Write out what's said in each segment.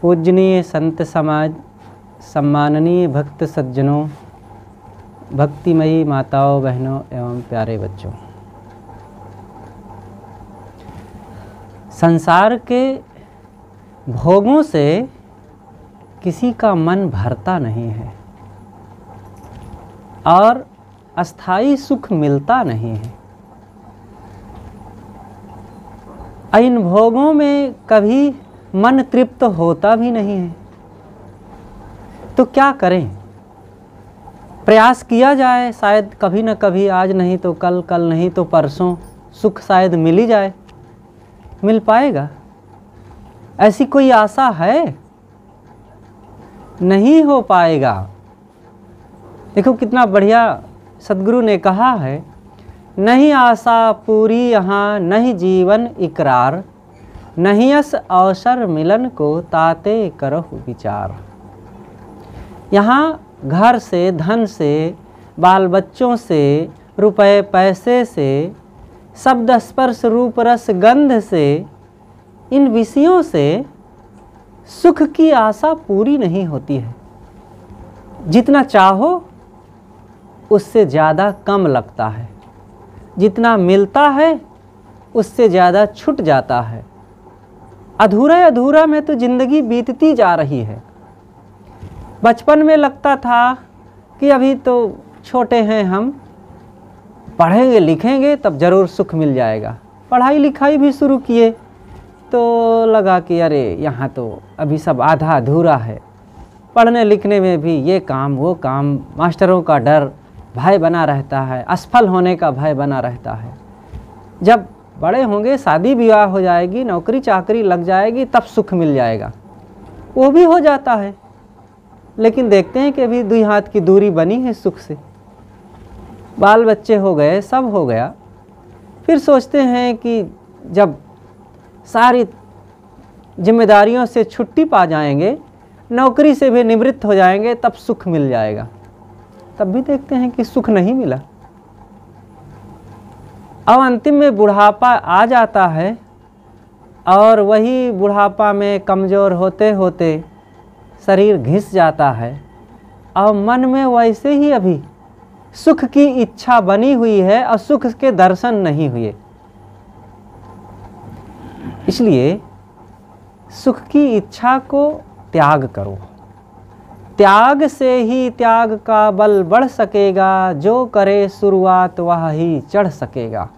पूजनीय संत समाज, सम्माननीय भक्त सज्जनों, भक्तिमयी माताओं, बहनों एवं प्यारे बच्चों, संसार के भोगों से किसी का मन भरता नहीं है और अस्थाई सुख मिलता नहीं है। इन भोगों में कभी मन तृप्त होता भी नहीं है। तो क्या करें? प्रयास किया जाए, शायद कभी न कभी, आज नहीं तो कल, कल नहीं तो परसों, सुख शायद मिल ही जाए। मिल पाएगा? ऐसी कोई आशा है? नहीं हो पाएगा। देखो कितना बढ़िया सद्गुरु ने कहा है, नहीं आशा पूरी यहाँ, नहीं जीवन इकरार, नहीं यस अवसर मिलन को ताते करहु विचार। यहाँ घर से, धन से, बाल बच्चों से, रुपए पैसे से, शब्द स्पर्श रूप रस गंध से, इन विषयों से सुख की आशा पूरी नहीं होती है। जितना चाहो उससे ज़्यादा कम लगता है, जितना मिलता है उससे ज़्यादा छूट जाता है। अधूरा अधूरा में तो ज़िंदगी बीतती जा रही है। बचपन में लगता था कि अभी तो छोटे हैं हम, पढ़ेंगे लिखेंगे तब ज़रूर सुख मिल जाएगा। पढ़ाई लिखाई भी शुरू किए तो लगा कि अरे यहाँ तो अभी सब आधा अधूरा है। पढ़ने लिखने में भी ये काम वो काम, मास्टरों का डर, भय बना रहता है, असफल होने का भय बना रहता है। जब बड़े होंगे, शादी विवाह हो जाएगी, नौकरी चाकरी लग जाएगी, तब सुख मिल जाएगा। वो भी हो जाता है, लेकिन देखते हैं कि अभी 2 हाथ की दूरी बनी है सुख से। बाल बच्चे हो गए, सब हो गया, फिर सोचते हैं कि जब सारी जिम्मेदारियों से छुट्टी पा जाएंगे, नौकरी से भी निवृत्त हो जाएंगे, तब सुख मिल जाएगा। तब भी देखते हैं कि सुख नहीं मिला। अब अंतिम में बुढ़ापा आ जाता है और वही बुढ़ापा में कमज़ोर होते होते शरीर घिस जाता है और मन में वैसे ही अभी सुख की इच्छा बनी हुई है और सुख के दर्शन नहीं हुए। इसलिए सुख की इच्छा को त्याग करो। त्याग से ही त्याग का बल बढ़ सकेगा, जो करे शुरुआत वह ही चढ़ सकेगा।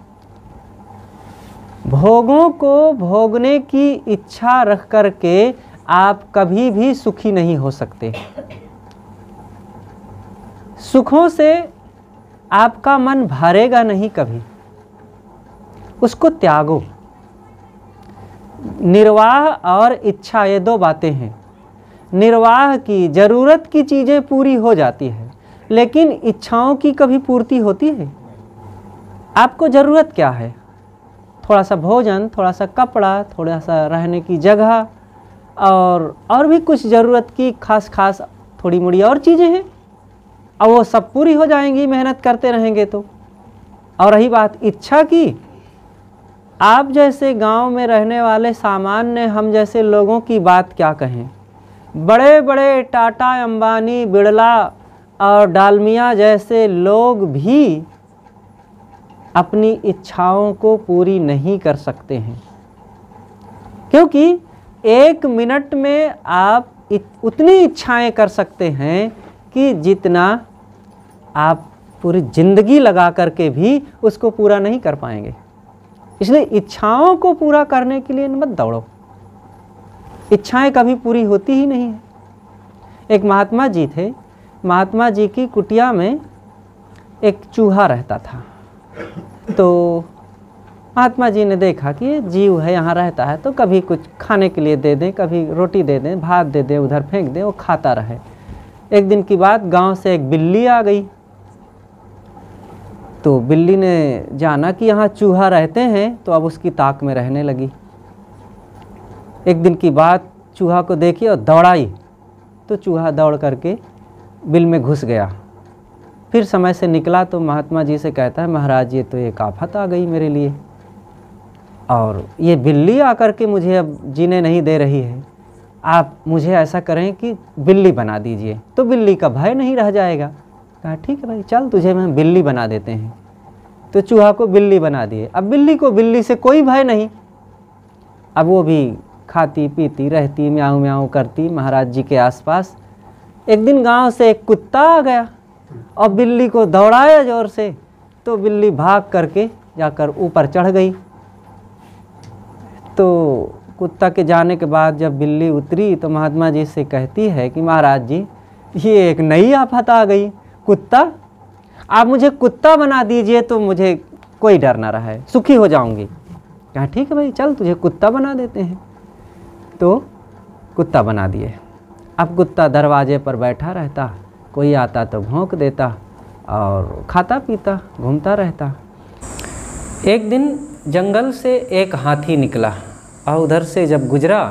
भोगों को भोगने की इच्छा रख करके आप कभी भी सुखी नहीं हो सकते। सुखों से आपका मन भरेगा नहीं कभी। उसको त्यागो। निर्वाह और इच्छा, ये 2 बातें हैं। निर्वाह की, ज़रूरत की चीज़ें पूरी हो जाती है, लेकिन इच्छाओं की कभी पूर्ति होती है? आपको ज़रूरत क्या है? थोड़ा सा भोजन, थोड़ा सा कपड़ा, थोड़ा सा रहने की जगह और भी कुछ ज़रूरत की खास थोड़ी मोड़ी और चीज़ें हैं, और वो सब पूरी हो जाएंगी मेहनत करते रहेंगे तो। और रही बात इच्छा की, आप जैसे गांव में रहने वाले सामान्य हम जैसे लोगों की बात क्या कहें। बड़े बड़े टाटा, अंबानी, बिड़ला और डालमिया जैसे लोग भी अपनी इच्छाओं को पूरी नहीं कर सकते हैं, क्योंकि 1 मिनट में आप उतनी इच्छाएं कर सकते हैं कि जितना आप पूरी ज़िंदगी लगा करके भी उसको पूरा नहीं कर पाएंगे। इसलिए इच्छाओं को पूरा करने के लिए मत दौड़ो। इच्छाएं कभी पूरी होती ही नहीं है। एक महात्मा जी थे, महात्मा जी की कुटिया में एक चूहा रहता था। तो महात्मा जी ने देखा कि ये जीव है, यहाँ रहता है, तो कभी कुछ खाने के लिए दे दें, कभी रोटी दे दें, भात दे दें, उधर फेंक दें, वो खाता रहे। एक दिन की बात, गांव से एक बिल्ली आ गई। तो बिल्ली ने जाना कि यहाँ चूहा रहते हैं, तो अब उसकी ताक में रहने लगी। एक दिन की बात, चूहा को देखी और दौड़ाई, तो चूहा दौड़ करके बिल में घुस गया। फिर समय से निकला तो महात्मा जी से कहता है, महाराज ये तो एक आफत आ गई मेरे लिए, और ये बिल्ली आकर के मुझे अब जीने नहीं दे रही है। आप मुझे ऐसा करें कि बिल्ली बना दीजिए, तो बिल्ली का भय नहीं रह जाएगा। कहा ठीक है भाई, चल तुझे मैं बिल्ली बना देते हैं। तो चूहा को बिल्ली बना दिए। अब बिल्ली को बिल्ली से कोई भय नहीं, अब वो भी खाती पीती रहती, म्याऊं म्याऊं करती महाराज जी के आसपास। एक दिन गांव से एक कुत्ता आ गया और बिल्ली को दौड़ाया जोर से, तो बिल्ली भाग करके जाकर ऊपर चढ़ गई। तो कुत्ता के जाने के बाद जब बिल्ली उतरी तो महात्मा जी से कहती है कि महाराज जी, ये एक नई आफत आ गई, कुत्ता, आप मुझे कुत्ता बना दीजिए तो मुझे कोई डर ना रहा है, सुखी हो जाऊंगी। कहा ठीक है भाई, चल तुझे कुत्ता बना देते हैं। तो कुत्ता बना दिए। अब कुत्ता दरवाजे पर बैठा रहता, कोई आता तो भौंक देता और खाता पीता घूमता रहता। एक दिन जंगल से एक हाथी निकला और उधर से जब गुजरा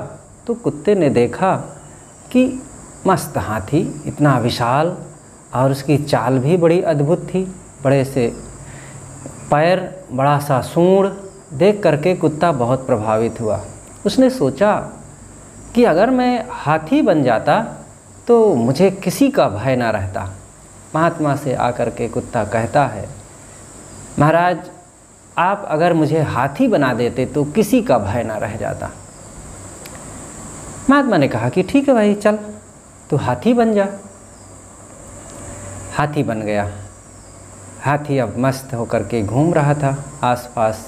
तो कुत्ते ने देखा कि मस्त हाथी, इतना विशाल, और उसकी चाल भी बड़ी अद्भुत थी, बड़े से पैर, बड़ा सा सूंड। देख करके कुत्ता बहुत प्रभावित हुआ। उसने सोचा कि अगर मैं हाथी बन जाता तो मुझे किसी का भय ना रहता। महात्मा से आकर के कुत्ता कहता है, महाराज आप अगर मुझे हाथी बना देते तो किसी का भय ना रह जाता। महात्मा ने कहा कि ठीक है भाई, चल तू हाथी बन जा। हाथी बन गया। हाथी अब मस्त होकर के घूम रहा था आसपास।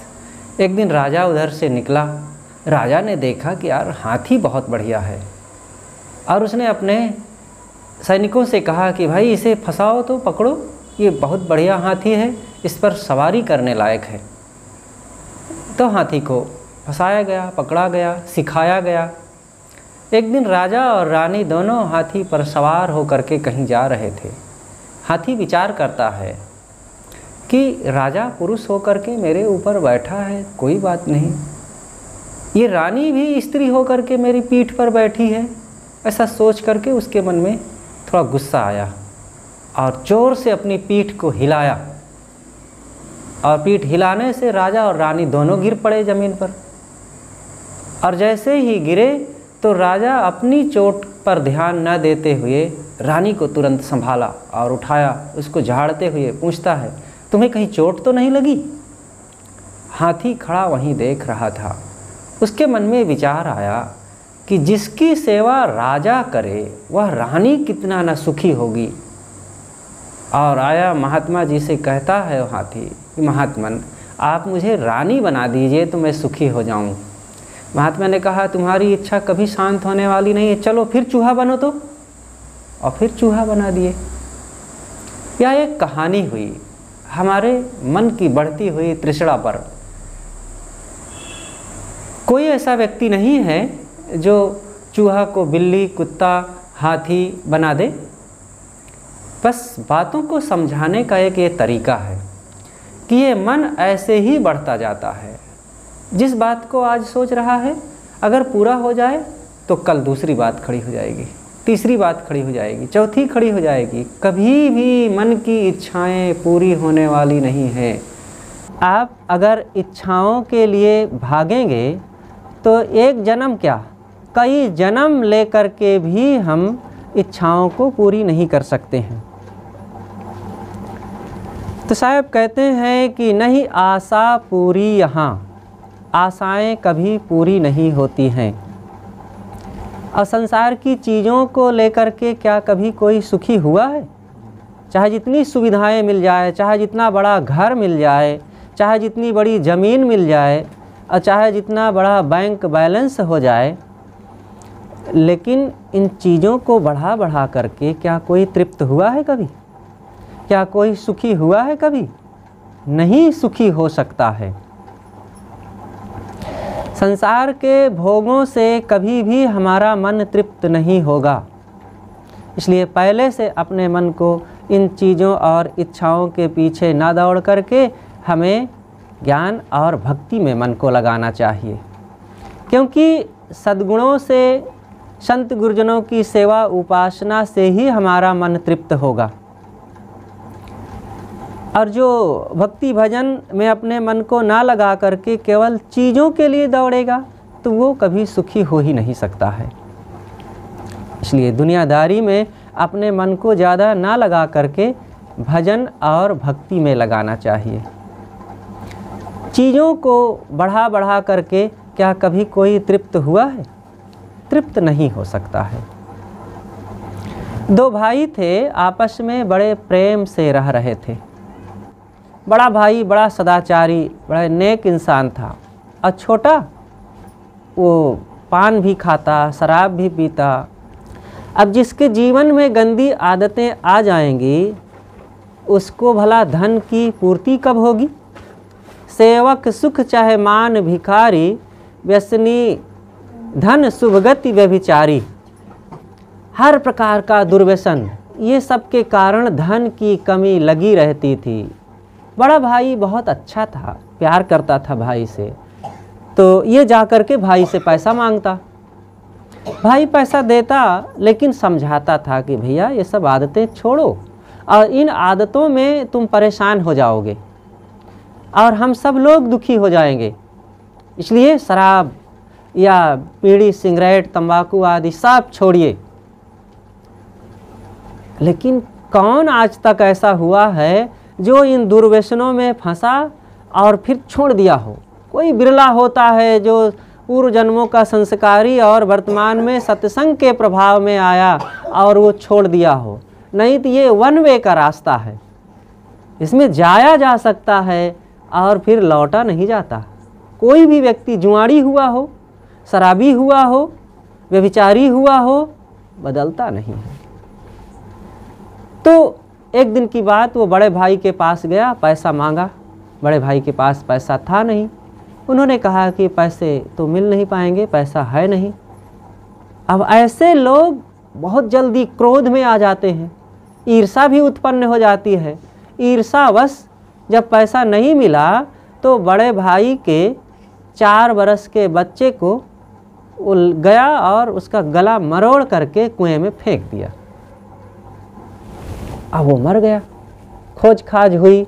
एक दिन राजा उधर से निकला। राजा ने देखा कि यार हाथी बहुत बढ़िया है, और उसने अपने सैनिकों से कहा कि भाई इसे फंसाओ तो पकड़ो, ये बहुत बढ़िया हाथी है, इस पर सवारी करने लायक है। तो हाथी को फंसाया गया, पकड़ा गया, सिखाया गया। एक दिन राजा और रानी दोनों हाथी पर सवार होकर के कहीं जा रहे थे। हाथी विचार करता है कि राजा पुरुष होकर के मेरे ऊपर बैठा है, कोई बात नहीं, ये रानी भी स्त्री होकर के मेरी पीठ पर बैठी है। ऐसा सोच करके उसके मन में थोड़ा गुस्सा आया और जोर से अपनी पीठ को हिलाया, और पीठ हिलाने से राजा और रानी दोनों गिर पड़े ज़मीन पर। और जैसे ही गिरे तो राजा अपनी चोट पर ध्यान न देते हुए रानी को तुरंत संभाला और उठाया। उसको झाड़ते हुए पूछता है, तुम्हें कहीं चोट तो नहीं लगी? हाथी खड़ा वहीं देख रहा था। उसके मन में विचार आया कि जिसकी सेवा राजा करे वह रानी कितना न सुखी होगी। और आया महात्मा जी से कहता है हाथी कि महात्मन आप मुझे रानी बना दीजिए तो मैं सुखी हो जाऊं। महात्मा ने कहा तुम्हारी इच्छा कभी शांत होने वाली नहीं है, चलो फिर चूहा बनो तो। और फिर चूहा बना दिए। यह एक कहानी हुई हमारे मन की बढ़ती हुई तृष्णा पर। कोई ऐसा व्यक्ति नहीं है जो चूहा को बिल्ली, कुत्ता, हाथी बना दे। बस बातों को समझाने का एक ये तरीका है कि ये मन ऐसे ही बढ़ता जाता है। जिस बात को आज सोच रहा है अगर पूरा हो जाए तो कल दूसरी बात खड़ी हो जाएगी, तीसरी बात खड़ी हो जाएगी, चौथी खड़ी हो जाएगी। कभी भी मन की इच्छाएं पूरी होने वाली नहीं है। आप अगर इच्छाओं के लिए भागेंगे तो एक जन्म क्या कई जन्म लेकर के भी हम इच्छाओं को पूरी नहीं कर सकते हैं। तो साहब कहते हैं कि नहीं आशा पूरी यहाँ, आशाएं कभी पूरी नहीं होती हैं। और संसार की चीज़ों को लेकर के क्या कभी कोई सुखी हुआ है? चाहे जितनी सुविधाएं मिल जाए, चाहे जितना बड़ा घर मिल जाए, चाहे जितनी बड़ी ज़मीन मिल जाए, और चाहे जितना बड़ा बैंक बैलेंस हो जाए, लेकिन इन चीज़ों को बढ़ा बढ़ा करके क्या कोई तृप्त हुआ है कभी? क्या कोई सुखी हुआ है कभी? नहीं सुखी हो सकता है। संसार के भोगों से कभी भी हमारा मन तृप्त नहीं होगा। इसलिए पहले से अपने मन को इन चीज़ों और इच्छाओं के पीछे ना दौड़ करके हमें ज्ञान और भक्ति में मन को लगाना चाहिए। क्योंकि सद्गुणों से, संत गुरुजनों की सेवा उपासना से ही हमारा मन तृप्त होगा। और जो भक्ति भजन में अपने मन को ना लगा करके केवल चीज़ों के लिए दौड़ेगा तो वो कभी सुखी हो ही नहीं सकता है। इसलिए दुनियादारी में अपने मन को ज़्यादा ना लगा करके भजन और भक्ति में लगाना चाहिए। चीज़ों को बढ़ा बढ़ा करके क्या कभी कोई तृप्त हुआ है? तृप्त नहीं हो सकता है। दो भाई थे, आपस में बड़े प्रेम से रह रहे थे। बड़ा भाई बड़ा सदाचारी, बड़ा नेक इंसान था, और छोटा वो पान भी खाता, शराब भी पीता। अब जिसके जीवन में गंदी आदतें आ जाएंगी, उसको भला धन की पूर्ति कब होगी? सेवक सुख चाहे मान भिखारी, व्यसनी धन शुभगति व्यभिचारी। हर प्रकार का दुर्व्यसन, ये सब के कारण धन की कमी लगी रहती थी। बड़ा भाई बहुत अच्छा था, प्यार करता था भाई से, तो ये जा कर के भाई से पैसा मांगता। भाई पैसा देता, लेकिन समझाता था कि भैया ये सब आदतें छोड़ो, और इन आदतों में तुम परेशान हो जाओगे और हम सब लोग दुखी हो जाएंगे। इसलिए शराब या बीड़ी, सिगरेट, तंबाकू आदि सब छोड़िए। लेकिन कौन आज तक ऐसा हुआ है जो इन दुर्व्यसनों में फंसा और फिर छोड़ दिया हो? कोई बिरला होता है जो पूर्व जन्मों का संस्कारी और वर्तमान में सत्संग के प्रभाव में आया और वो छोड़ दिया हो। नहीं तो ये वन वे का रास्ता है, इसमें जाया जा सकता है और फिर लौटा नहीं जाता। कोई भी व्यक्ति जुआड़ी हुआ हो, शराबी हुआ हो, व्यभिचारी हुआ हो, बदलता नहीं है। तो एक दिन की बात, वो बड़े भाई के पास गया, पैसा मांगा। बड़े भाई के पास पैसा था नहीं। उन्होंने कहा कि पैसे तो मिल नहीं पाएंगे, पैसा है नहीं। अब ऐसे लोग बहुत जल्दी क्रोध में आ जाते हैं, ईर्षा भी उत्पन्न हो जाती है। ईर्षावश जब पैसा नहीं मिला तो बड़े भाई के 4 बरस के बच्चे को वो गया और उसका गला मरोड़ करके कुएं में फेंक दिया। अब वो मर गया। खोज खाज हुई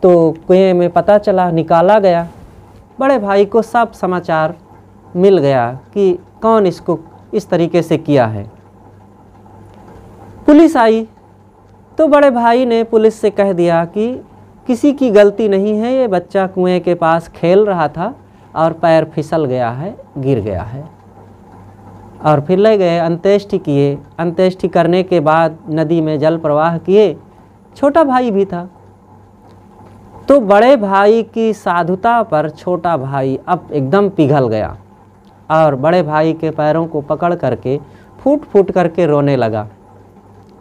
तो कुएं में पता चला, निकाला गया। बड़े भाई को सब समाचार मिल गया कि कौन इसको इस तरीके से किया है। पुलिस आई तो बड़े भाई ने पुलिस से कह दिया कि किसी की गलती नहीं है, ये बच्चा कुएं के पास खेल रहा था और पैर फिसल गया है, गिर गया है। और फिर ले गए, अंत्येष्टि किए। अंत्येष्टि करने के बाद नदी में जल प्रवाह किए। छोटा भाई भी था, तो बड़े भाई की साधुता पर छोटा भाई अब एकदम पिघल गया और बड़े भाई के पैरों को पकड़ करके फूट फूट करके रोने लगा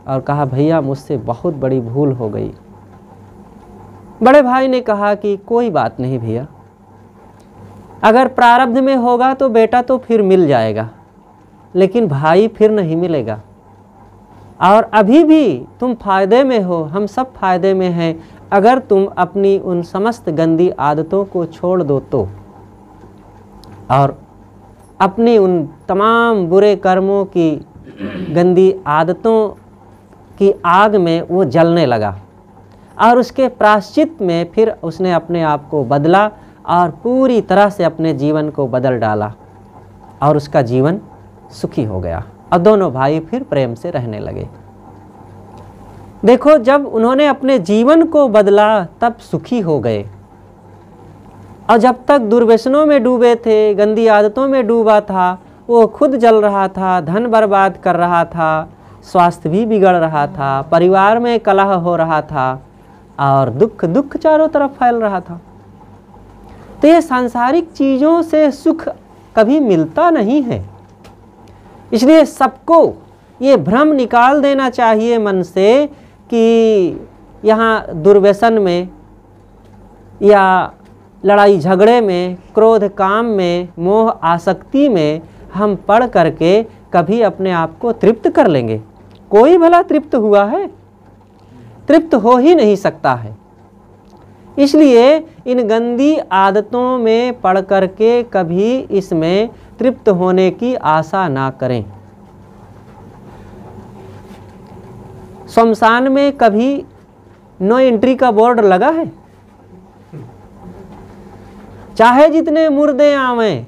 और कहा, भैया मुझसे बहुत बड़ी भूल हो गई। बड़े भाई ने कहा कि कोई बात नहीं भैया, अगर प्रारब्ध में होगा तो बेटा तो फिर मिल जाएगा, लेकिन भाई फिर नहीं मिलेगा। और अभी भी तुम फायदे में हो, हम सब फायदे में हैं, अगर तुम अपनी उन समस्त गंदी आदतों को छोड़ दो तो, और अपनी उन तमाम बुरे कर्मों की गंदी आदतों की आग में वो जलने लगा। और उसके प्रायश्चित में फिर उसने अपने आप को बदला और पूरी तरह से अपने जीवन को बदल डाला और उसका जीवन सुखी हो गया और दोनों भाई फिर प्रेम से रहने लगे। देखो, जब उन्होंने अपने जीवन को बदला तब सुखी हो गए, और जब तक दुर्व्यसनों में डूबे थे, गंदी आदतों में डूबा था, वो खुद जल रहा था, धन बर्बाद कर रहा था, स्वास्थ्य भी बिगड़ रहा था, परिवार में कलह हो रहा था और दुख चारों तरफ फैल रहा था। तो ये सांसारिक चीज़ों से सुख कभी मिलता नहीं है। इसलिए सबको ये भ्रम निकाल देना चाहिए मन से कि यहाँ दुर्व्यसन में या लड़ाई झगड़े में, क्रोध काम में, मोह आसक्ति में हम पड़ करके कभी अपने आप को तृप्त कर लेंगे। कोई भला तृप्त हुआ है? तृप्त हो ही नहीं सकता है। इसलिए इन गंदी आदतों में पड़ करके कभी इसमें तृप्त होने की आशा ना करें। शमशान में कभी नो एंट्री का बोर्ड लगा है? चाहे जितने मुर्दे आवें,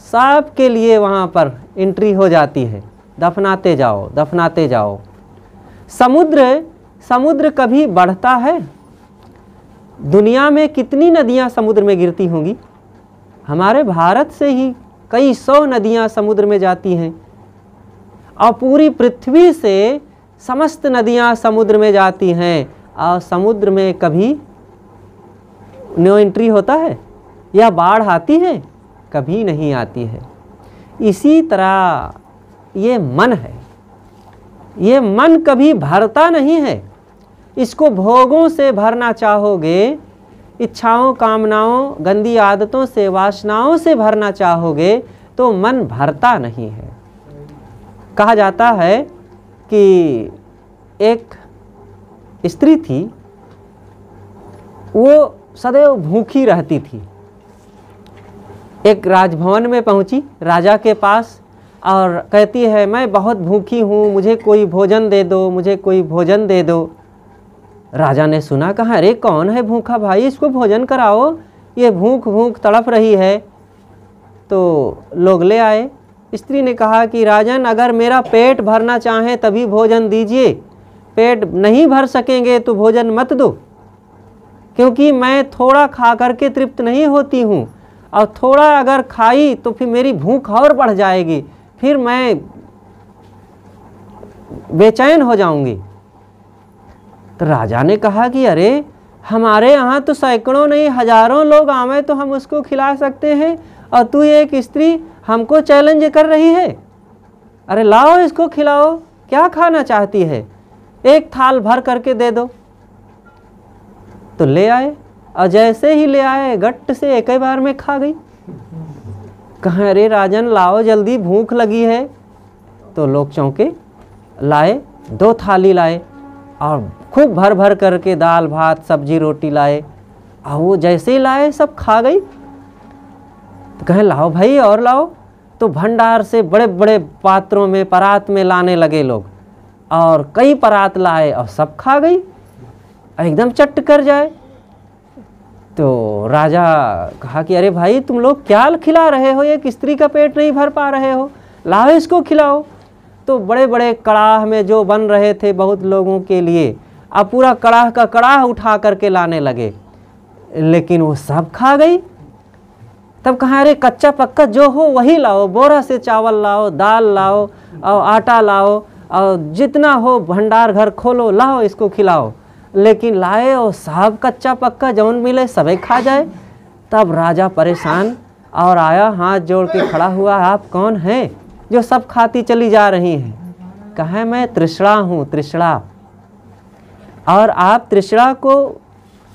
सब के लिए वहाँ पर एंट्री हो जाती है। दफनाते जाओ, दफनाते जाओ। समुद्र कभी बढ़ता है? दुनिया में कितनी नदियाँ समुद्र में गिरती होंगी? हमारे भारत से ही कई 100 नदियाँ समुद्र में जाती हैं, और पूरी पृथ्वी से समस्त नदियाँ समुद्र में जाती हैं, और समुद्र में कभी नो एंट्री होता है या बाढ़ आती है? कभी नहीं आती है। इसी तरह ये मन है, ये मन कभी भरता नहीं है। इसको भोगों से भरना चाहोगे, इच्छाओं, कामनाओं, गंदी आदतों से, वासनाओं से भरना चाहोगे तो मन भरता नहीं है। कहा जाता है कि एक स्त्री थी, वो सदैव भूखी रहती थी। एक राजभवन में पहुंची राजा के पास और कहती है, मैं बहुत भूखी हूँ, मुझे कोई भोजन दे दो, मुझे कोई भोजन दे दो। राजा ने सुना, कहा अरे कौन है भूखा भाई, इसको भोजन कराओ, ये भूख भूख तड़प रही है। तो लोग ले आए। स्त्री ने कहा कि राजन, अगर मेरा पेट भरना चाहें तभी भोजन दीजिए, पेट नहीं भर सकेंगे तो भोजन मत दो, क्योंकि मैं थोड़ा खा करके तृप्त नहीं होती हूँ, और थोड़ा अगर खाई तो फिर मेरी भूख और बढ़ जाएगी, फिर मैं बेचैन हो जाऊंगी। तो राजा ने कहा कि अरे हमारे यहाँ तो सैकड़ों नहीं हजारों लोग आवे तो हम उसको खिला सकते हैं, और तू एक स्त्री हमको चैलेंज कर रही है। अरे लाओ इसको खिलाओ, क्या खाना चाहती है, एक थाल भर करके दे दो। तो ले आए, और जैसे ही ले आए गट्ट से एक ही बार में खा गई। कहा अरे राजन लाओ जल्दी, भूख लगी है। तो लोग चौंके, लाए 2 थाली लाए और खूब भर भर करके दाल भात सब्जी रोटी लाए, और वो जैसे ही लाए सब खा गई। तो कहें लाओ भाई और लाओ। तो भंडार से बड़े बड़े पात्रों में, परात में लाने लगे लोग, और कई परात लाए और सब खा गई, एकदम चट कर जाए। तो राजा कहा कि अरे भाई तुम लोग क्या खिला रहे हो, एक स्त्री का पेट नहीं भर पा रहे हो, लाओ इसको खिलाओ। तो बड़े बड़े कड़ाह में जो बन रहे थे बहुत लोगों के लिए, अब पूरा कड़ाह का कड़ाह उठा करके लाने लगे, लेकिन वो सब खा गई। तब कहा अरे कच्चा पक्का जो हो वही लाओ, बोरा से चावल लाओ, दाल लाओ और आटा लाओ, और जितना हो भंडार घर खोलो, लाओ इसको खिलाओ। लेकिन लाए और सब कच्चा पक्का जौन मिले सबे खा जाए। तब राजा परेशान और आया, हाथ जोड़ के खड़ा हुआ, आप कौन हैं जो सब खाती चली जा रही हैं? कहा मैं तृष्णा हूँ, तृष्णा, और आप तृष्णा को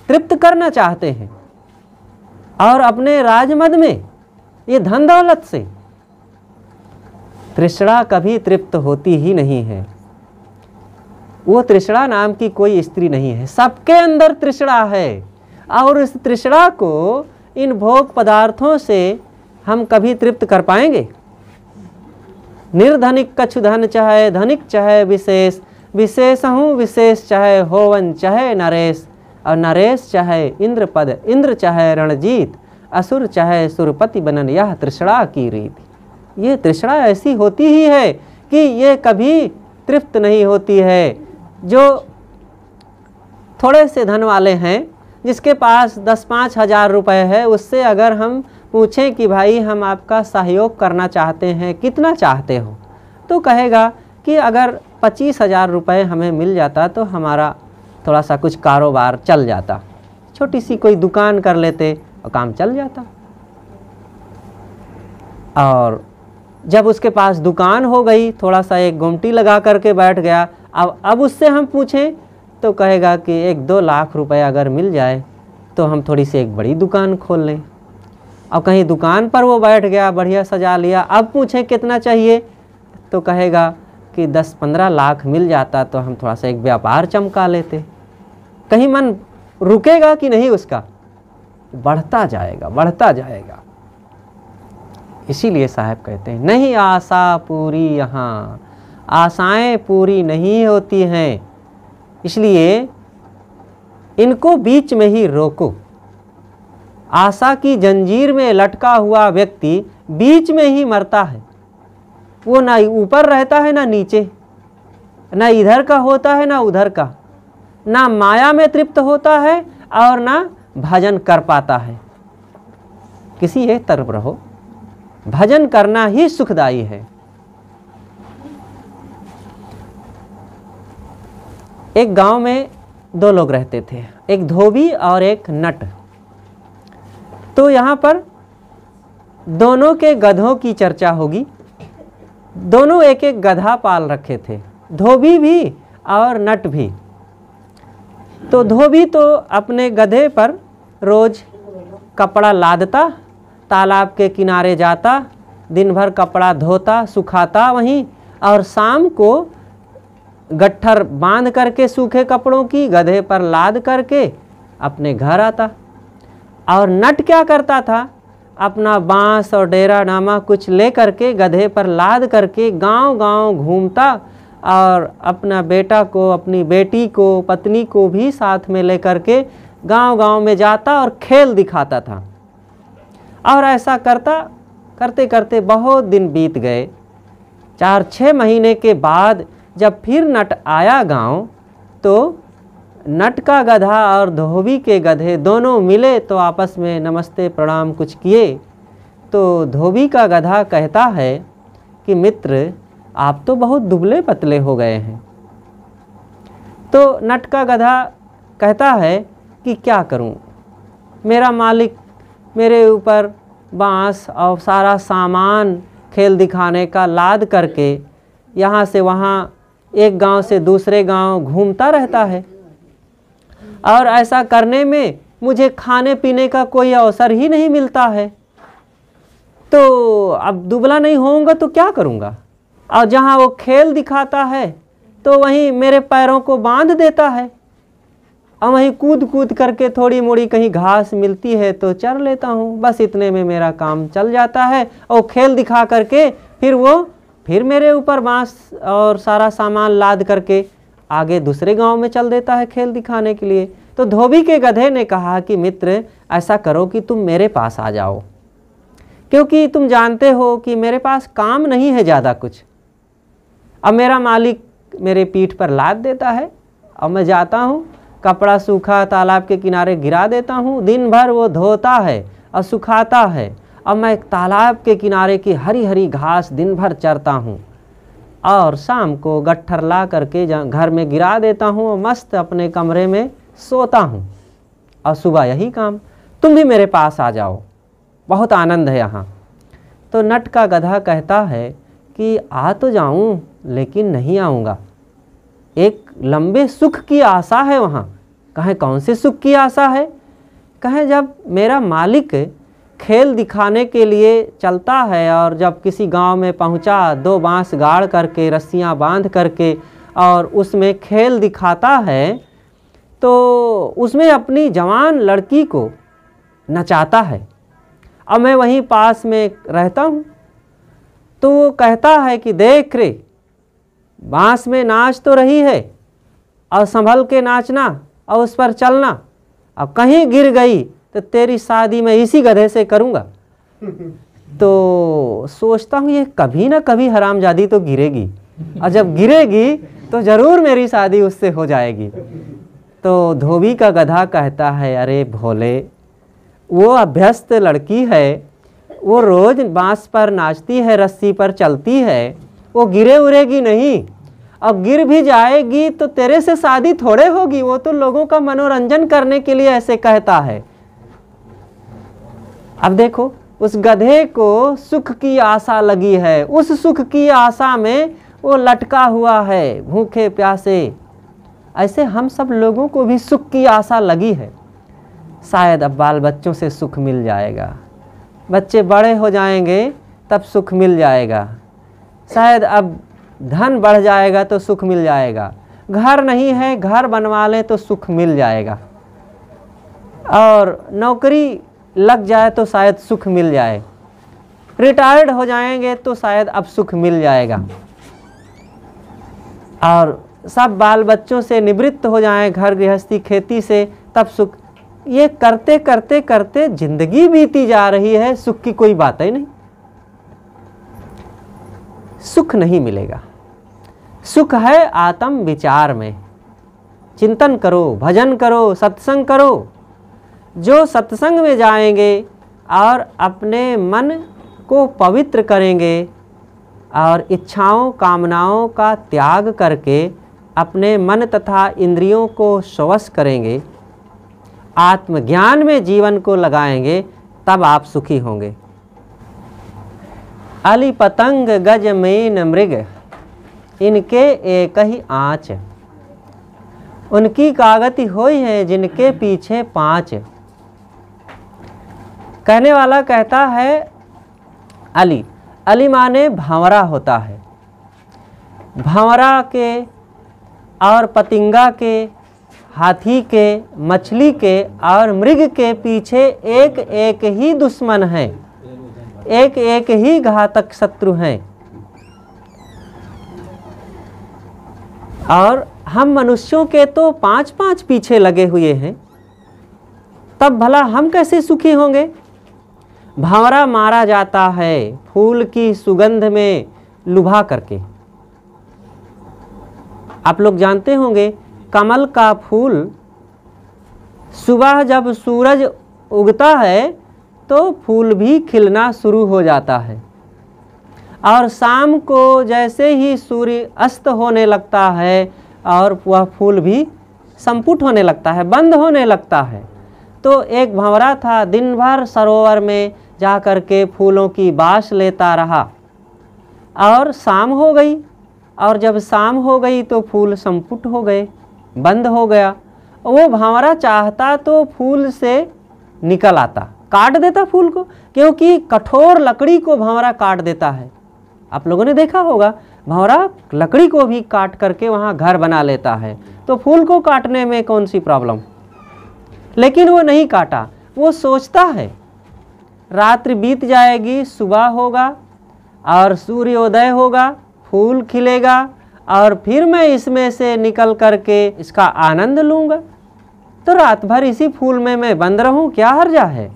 तृप्त करना चाहते हैं, और अपने राजमद में ये धन दौलत से। तृष्णा कभी तृप्त होती ही नहीं है। वो तृष्णा नाम की कोई स्त्री नहीं है, सबके अंदर तृष्णा है, और इस तृष्णा को इन भोग पदार्थों से हम कभी तृप्त कर पाएंगे? निर्धनिक कछु धन चाहे, धनिक चाहे विशेष, विशेष हूँ विशेष चाहे होवन चाहे नरेश, और नरेश चाहे इंद्र पद, इंद्र चाहे रणजीत, असुर चाहे सुरपति बनन, यह तृष्णा की रीति। ये तृष्णा ऐसी होती ही है कि ये कभी तृप्त नहीं होती है। जो थोड़े से धन वाले हैं, जिसके पास 10-5 हज़ार रुपये है, उससे अगर हम पूछें कि भाई हम आपका सहयोग करना चाहते हैं, कितना चाहते हो, तो कहेगा कि अगर 25,000 रुपये हमें मिल जाता तो हमारा थोड़ा सा कुछ कारोबार चल जाता, छोटी सी कोई दुकान कर लेते और काम चल जाता। और जब उसके पास दुकान हो गई, थोड़ा सा एक गुमटी लगा करके बैठ गया, अब उससे हम पूछें तो कहेगा कि 1-2 लाख रुपए अगर मिल जाए तो हम थोड़ी सी एक बड़ी दुकान खोल लें। और कहीं दुकान पर वो बैठ गया, बढ़िया सजा लिया, अब पूछें कितना चाहिए तो कहेगा कि 10-15 लाख मिल जाता तो हम थोड़ा सा एक व्यापार चमका लेते। कहीं मन रुकेगा कि नहीं उसका? बढ़ता जाएगा, बढ़ता जाएगा। इसीलिए साहब कहते हैं नहीं आशा पूरी यहाँ, आशाएं पूरी नहीं होती हैं, इसलिए इनको बीच में ही रोको। आशा की जंजीर में लटका हुआ व्यक्ति बीच में ही मरता है। वो ना ऊपर रहता है ना नीचे, ना इधर का होता है ना उधर का, ना माया में तृप्त होता है और ना भजन कर पाता है। किसी एक तरफ रहो, भजन करना ही सुखदायी है। एक गांव में दो लोग रहते थे, एक धोबी और एक नट। तो यहाँ पर दोनों के गधों की चर्चा होगी। दोनों एक एक गधा पाल रखे थे, धोबी भी और नट भी। तो धोबी तो अपने गधे पर रोज कपड़ा लादता, तालाब के किनारे जाता, दिन भर कपड़ा धोता सुखाता वहीं, और शाम को गट्ठर बांध करके सूखे कपड़ों की गधे पर लाद करके अपने घर आता। और नट क्या करता था, अपना बांस और डेरा नामा कुछ ले करके गधे पर लाद करके गांव-गांव घूमता और अपना बेटा को, अपनी बेटी को, पत्नी को भी साथ में ले करके गांव-गांव में जाता और खेल दिखाता था। और ऐसा करते करते बहुत दिन बीत गए। 4-6 महीने के बाद जब फिर नट आया गांव, तो नट का गधा और धोबी के गधे दोनों मिले तो आपस में नमस्ते प्रणाम कुछ किए। तो धोबी का गधा कहता है कि मित्र, आप तो बहुत दुबले पतले हो गए हैं। तो नट का गधा कहता है कि क्या करूं, मेरा मालिक मेरे ऊपर बांस और सारा सामान खेल दिखाने का लाद करके यहाँ से वहाँ, एक गांव से दूसरे गांव घूमता रहता है, और ऐसा करने में मुझे खाने पीने का कोई अवसर ही नहीं मिलता है। तो अब दुबला नहीं होऊंगा तो क्या करूंगा। और जहाँ वो खेल दिखाता है तो वहीं मेरे पैरों को बांध देता है, और वहीं कूद कूद करके थोड़ी मोड़ी कहीं घास मिलती है तो चर लेता हूँ। बस इतने में मेरा काम चल जाता है। और खेल दिखा करके फिर मेरे ऊपर बांस और सारा सामान लाद करके आगे दूसरे गांव में चल देता है खेल दिखाने के लिए। तो धोबी के गधे ने कहा कि मित्र, ऐसा करो कि तुम मेरे पास आ जाओ, क्योंकि तुम जानते हो कि मेरे पास काम नहीं है ज़्यादा कुछ। अब मेरा मालिक मेरे पीठ पर लाद देता है और मैं जाता हूँ, कपड़ा सूखा तालाब के किनारे गिरा देता हूँ, दिन भर वो धोता है और सुखाता है, और मैं तालाब के किनारे की हरी हरी घास दिन भर चरता हूँ, और शाम को गट्ठर ला करके घर में गिरा देता हूँ और मस्त अपने कमरे में सोता हूँ, और सुबह यही काम। तुम भी मेरे पास आ जाओ, बहुत आनंद है यहाँ। तो नट का गधा कहता है कि आ तो जाऊँ लेकिन नहीं आऊँगा, एक लंबे सुख की आशा है वहाँ। कहें कौन से सुख की आशा है। कहें जब मेरा मालिक खेल दिखाने के लिए चलता है और जब किसी गांव में पहुंचा, 2 बांस गाड़ करके रस्सियां बांध करके और उसमें खेल दिखाता है, तो उसमें अपनी जवान लड़की को नचाता है। अब मैं वहीं पास में रहता हूँ, तो वो कहता है कि देख रे, बांस में नाच तो रही है, और संभल के नाचना और उस पर चलना, अब कहीं गिर गई तो तेरी शादी मैं इसी गधे से करूँगा। तो सोचता हूँ ये कभी ना कभी हरामजादी तो गिरेगी, और जब गिरेगी तो ज़रूर मेरी शादी उससे हो जाएगी। तो धोबी का गधा कहता है, अरे भोले, वो अभ्यस्त लड़की है, वो रोज़ बांस पर नाचती है, रस्सी पर चलती है, वो गिरे उरेगी नहीं। अब गिर भी जाएगी तो तेरे से शादी थोड़े होगी, वो तो लोगों का मनोरंजन करने के लिए ऐसे कहता है। अब देखो, उस गधे को सुख की आशा लगी है, उस सुख की आशा में वो लटका हुआ है भूखे प्यासे। ऐसे हम सब लोगों को भी सुख की आशा लगी है। शायद अब बाल बच्चों से सुख मिल जाएगा, बच्चे बड़े हो जाएंगे तब सुख मिल जाएगा, शायद अब धन बढ़ जाएगा तो सुख मिल जाएगा, घर नहीं है घर बनवा लें तो सुख मिल जाएगा, और नौकरी लग जाए तो शायद सुख मिल जाए, रिटायर्ड हो जाएंगे तो शायद अब सुख मिल जाएगा, और सब बाल बच्चों से निवृत्त हो जाएं, घर गृहस्थी खेती से, तब सुख। ये करते करते करते जिंदगी बीती जा रही है, सुख की कोई बात ही नहीं। सुख नहीं मिलेगा। सुख है आत्म विचार में। चिंतन करो, भजन करो, सत्संग करो। जो सत्संग में जाएंगे और अपने मन को पवित्र करेंगे और इच्छाओं कामनाओं का त्याग करके अपने मन तथा इंद्रियों को स्वश करेंगे, आत्मज्ञान में जीवन को लगाएंगे, तब आप सुखी होंगे। अली पतंग गज मेन मृग, इनके एक ही आँच, उनकी कागति होई है जिनके पीछे 5। कहने वाला कहता है अली, अली माने भंवरा होता है। भंवरा के और पतिंगा के, हाथी के, मछली के और मृग के पीछे एक एक ही दुश्मन है, एक एक ही घातक शत्रु हैं। और हम मनुष्यों के तो 5-5 पीछे लगे हुए हैं, तब भला हम कैसे सुखी होंगे। भंवरा मारा जाता है फूल की सुगंध में लुभा करके। आप लोग जानते होंगे कमल का फूल सुबह जब सूरज उगता है तो फूल भी खिलना शुरू हो जाता है, और शाम को जैसे ही सूर्य अस्त होने लगता है और वह फूल भी संपुट होने लगता है, बंद होने लगता है। तो एक भंवरा था, दिन भर सरोवर में जा कर के फूलों की बाश लेता रहा, और शाम हो गई, और जब शाम हो गई तो फूल संपुट हो गए, बंद हो गया। वो भंवरा चाहता तो फूल से निकल आता, काट देता फूल को, क्योंकि कठोर लकड़ी को भंवरा काट देता है। आप लोगों ने देखा होगा, भंवरा लकड़ी को भी काट करके वहाँ घर बना लेता है, तो फूल को काटने में कौन सी प्रॉब्लम। लेकिन वो नहीं काटा। वो सोचता है रात्रि बीत जाएगी, सुबह होगा और सूर्योदय होगा, फूल खिलेगा, और फिर मैं इसमें से निकल करके इसका आनंद लूँगा। तो रात भर इसी फूल में मैं बंद रहूँ, क्या हर्जा है।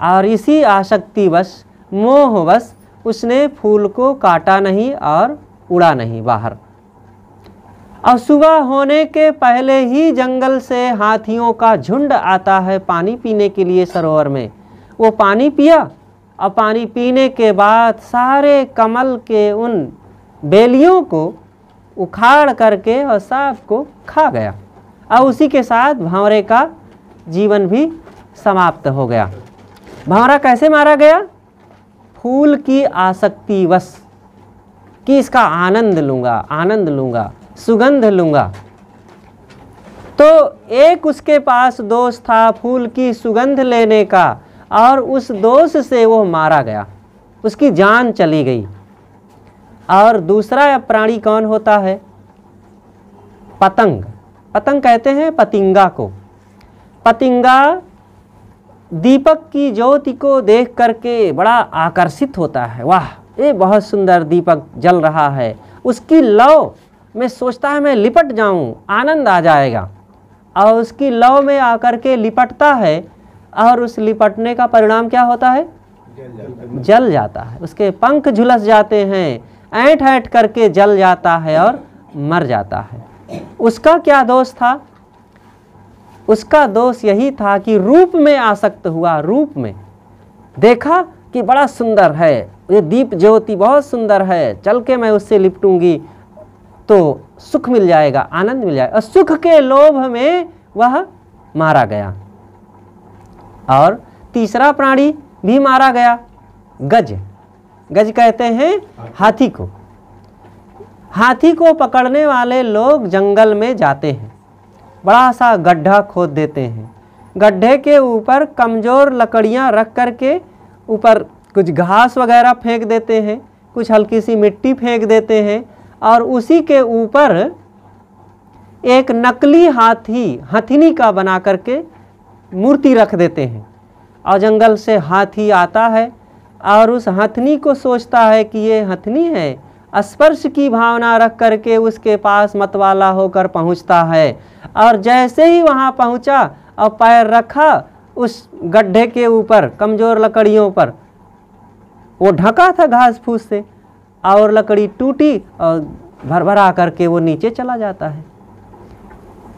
और इसी आसक्तिवश, मोहवश उसने फूल को काटा नहीं और उड़ा नहीं बाहर। और सुबह होने के पहले ही जंगल से हाथियों का झुंड आता है पानी पीने के लिए सरोवर में। वो पानी पिया, और पानी पीने के बाद सारे कमल के उन बेलियों को उखाड़ करके और सबको खा गया, और उसी के साथ भंवरे का जीवन भी समाप्त हो गया। भंवरा कैसे मारा गया? फूल की आसक्तिवश, कि इसका आनंद लूँगा, आनंद लूँगा, सुगंध लूँगा। तो एक उसके पास दोष था फूल की सुगंध लेने का, और उस दोष से वो मारा गया, उसकी जान चली गई। और दूसरा प्राणी कौन होता है? पतंग। पतंग कहते हैं पतिंगा को। पतिंगा दीपक की ज्योति को देख करके बड़ा आकर्षित होता है, वाह ये बहुत सुंदर दीपक जल रहा है। उसकी लौ में सोचता है मैं लिपट जाऊं, आनंद आ जाएगा, और उसकी लौ में आकर के लिपटता है, और उस लिपटने का परिणाम क्या होता है? जल जाता है। उसके पंख झुलस जाते हैं, ऐंठ ऐंठ करके जल जाता है और मर जाता है। उसका क्या दोष था? उसका दोष यही था कि रूप में आसक्त हुआ। रूप में देखा कि बड़ा सुंदर है, ये दीप ज्योति बहुत सुंदर है, चल के मैं उससे लिपटूंगी तो सुख मिल जाएगा, आनंद मिल जाएगा। और सुख के लोभ में वह मारा गया। और तीसरा प्राणी भी मारा गया, गज। गज कहते हैं हाथी को। हाथी को पकड़ने वाले लोग जंगल में जाते हैं, बड़ा सा गड्ढा खोद देते हैं, गड्ढे के ऊपर कमज़ोर लकड़ियां रख करके ऊपर कुछ घास वगैरह फेंक देते हैं, कुछ हल्की सी मिट्टी फेंक देते हैं, और उसी के ऊपर एक नकली हाथी, हथिनी का बना करके मूर्ति रख देते हैं। और जंगल से हाथी आता है और उस हथनी को सोचता है कि ये हथनी है, स्पर्श की भावना रख करके उसके पास मतवाला होकर पहुंचता है। और जैसे ही वहां पहुंचा और पैर रखा उस गड्ढे के ऊपर, कमज़ोर लकड़ियों पर, वो ढका था घास फूस से, और लकड़ी टूटी और भरभरा करके वो नीचे चला जाता है।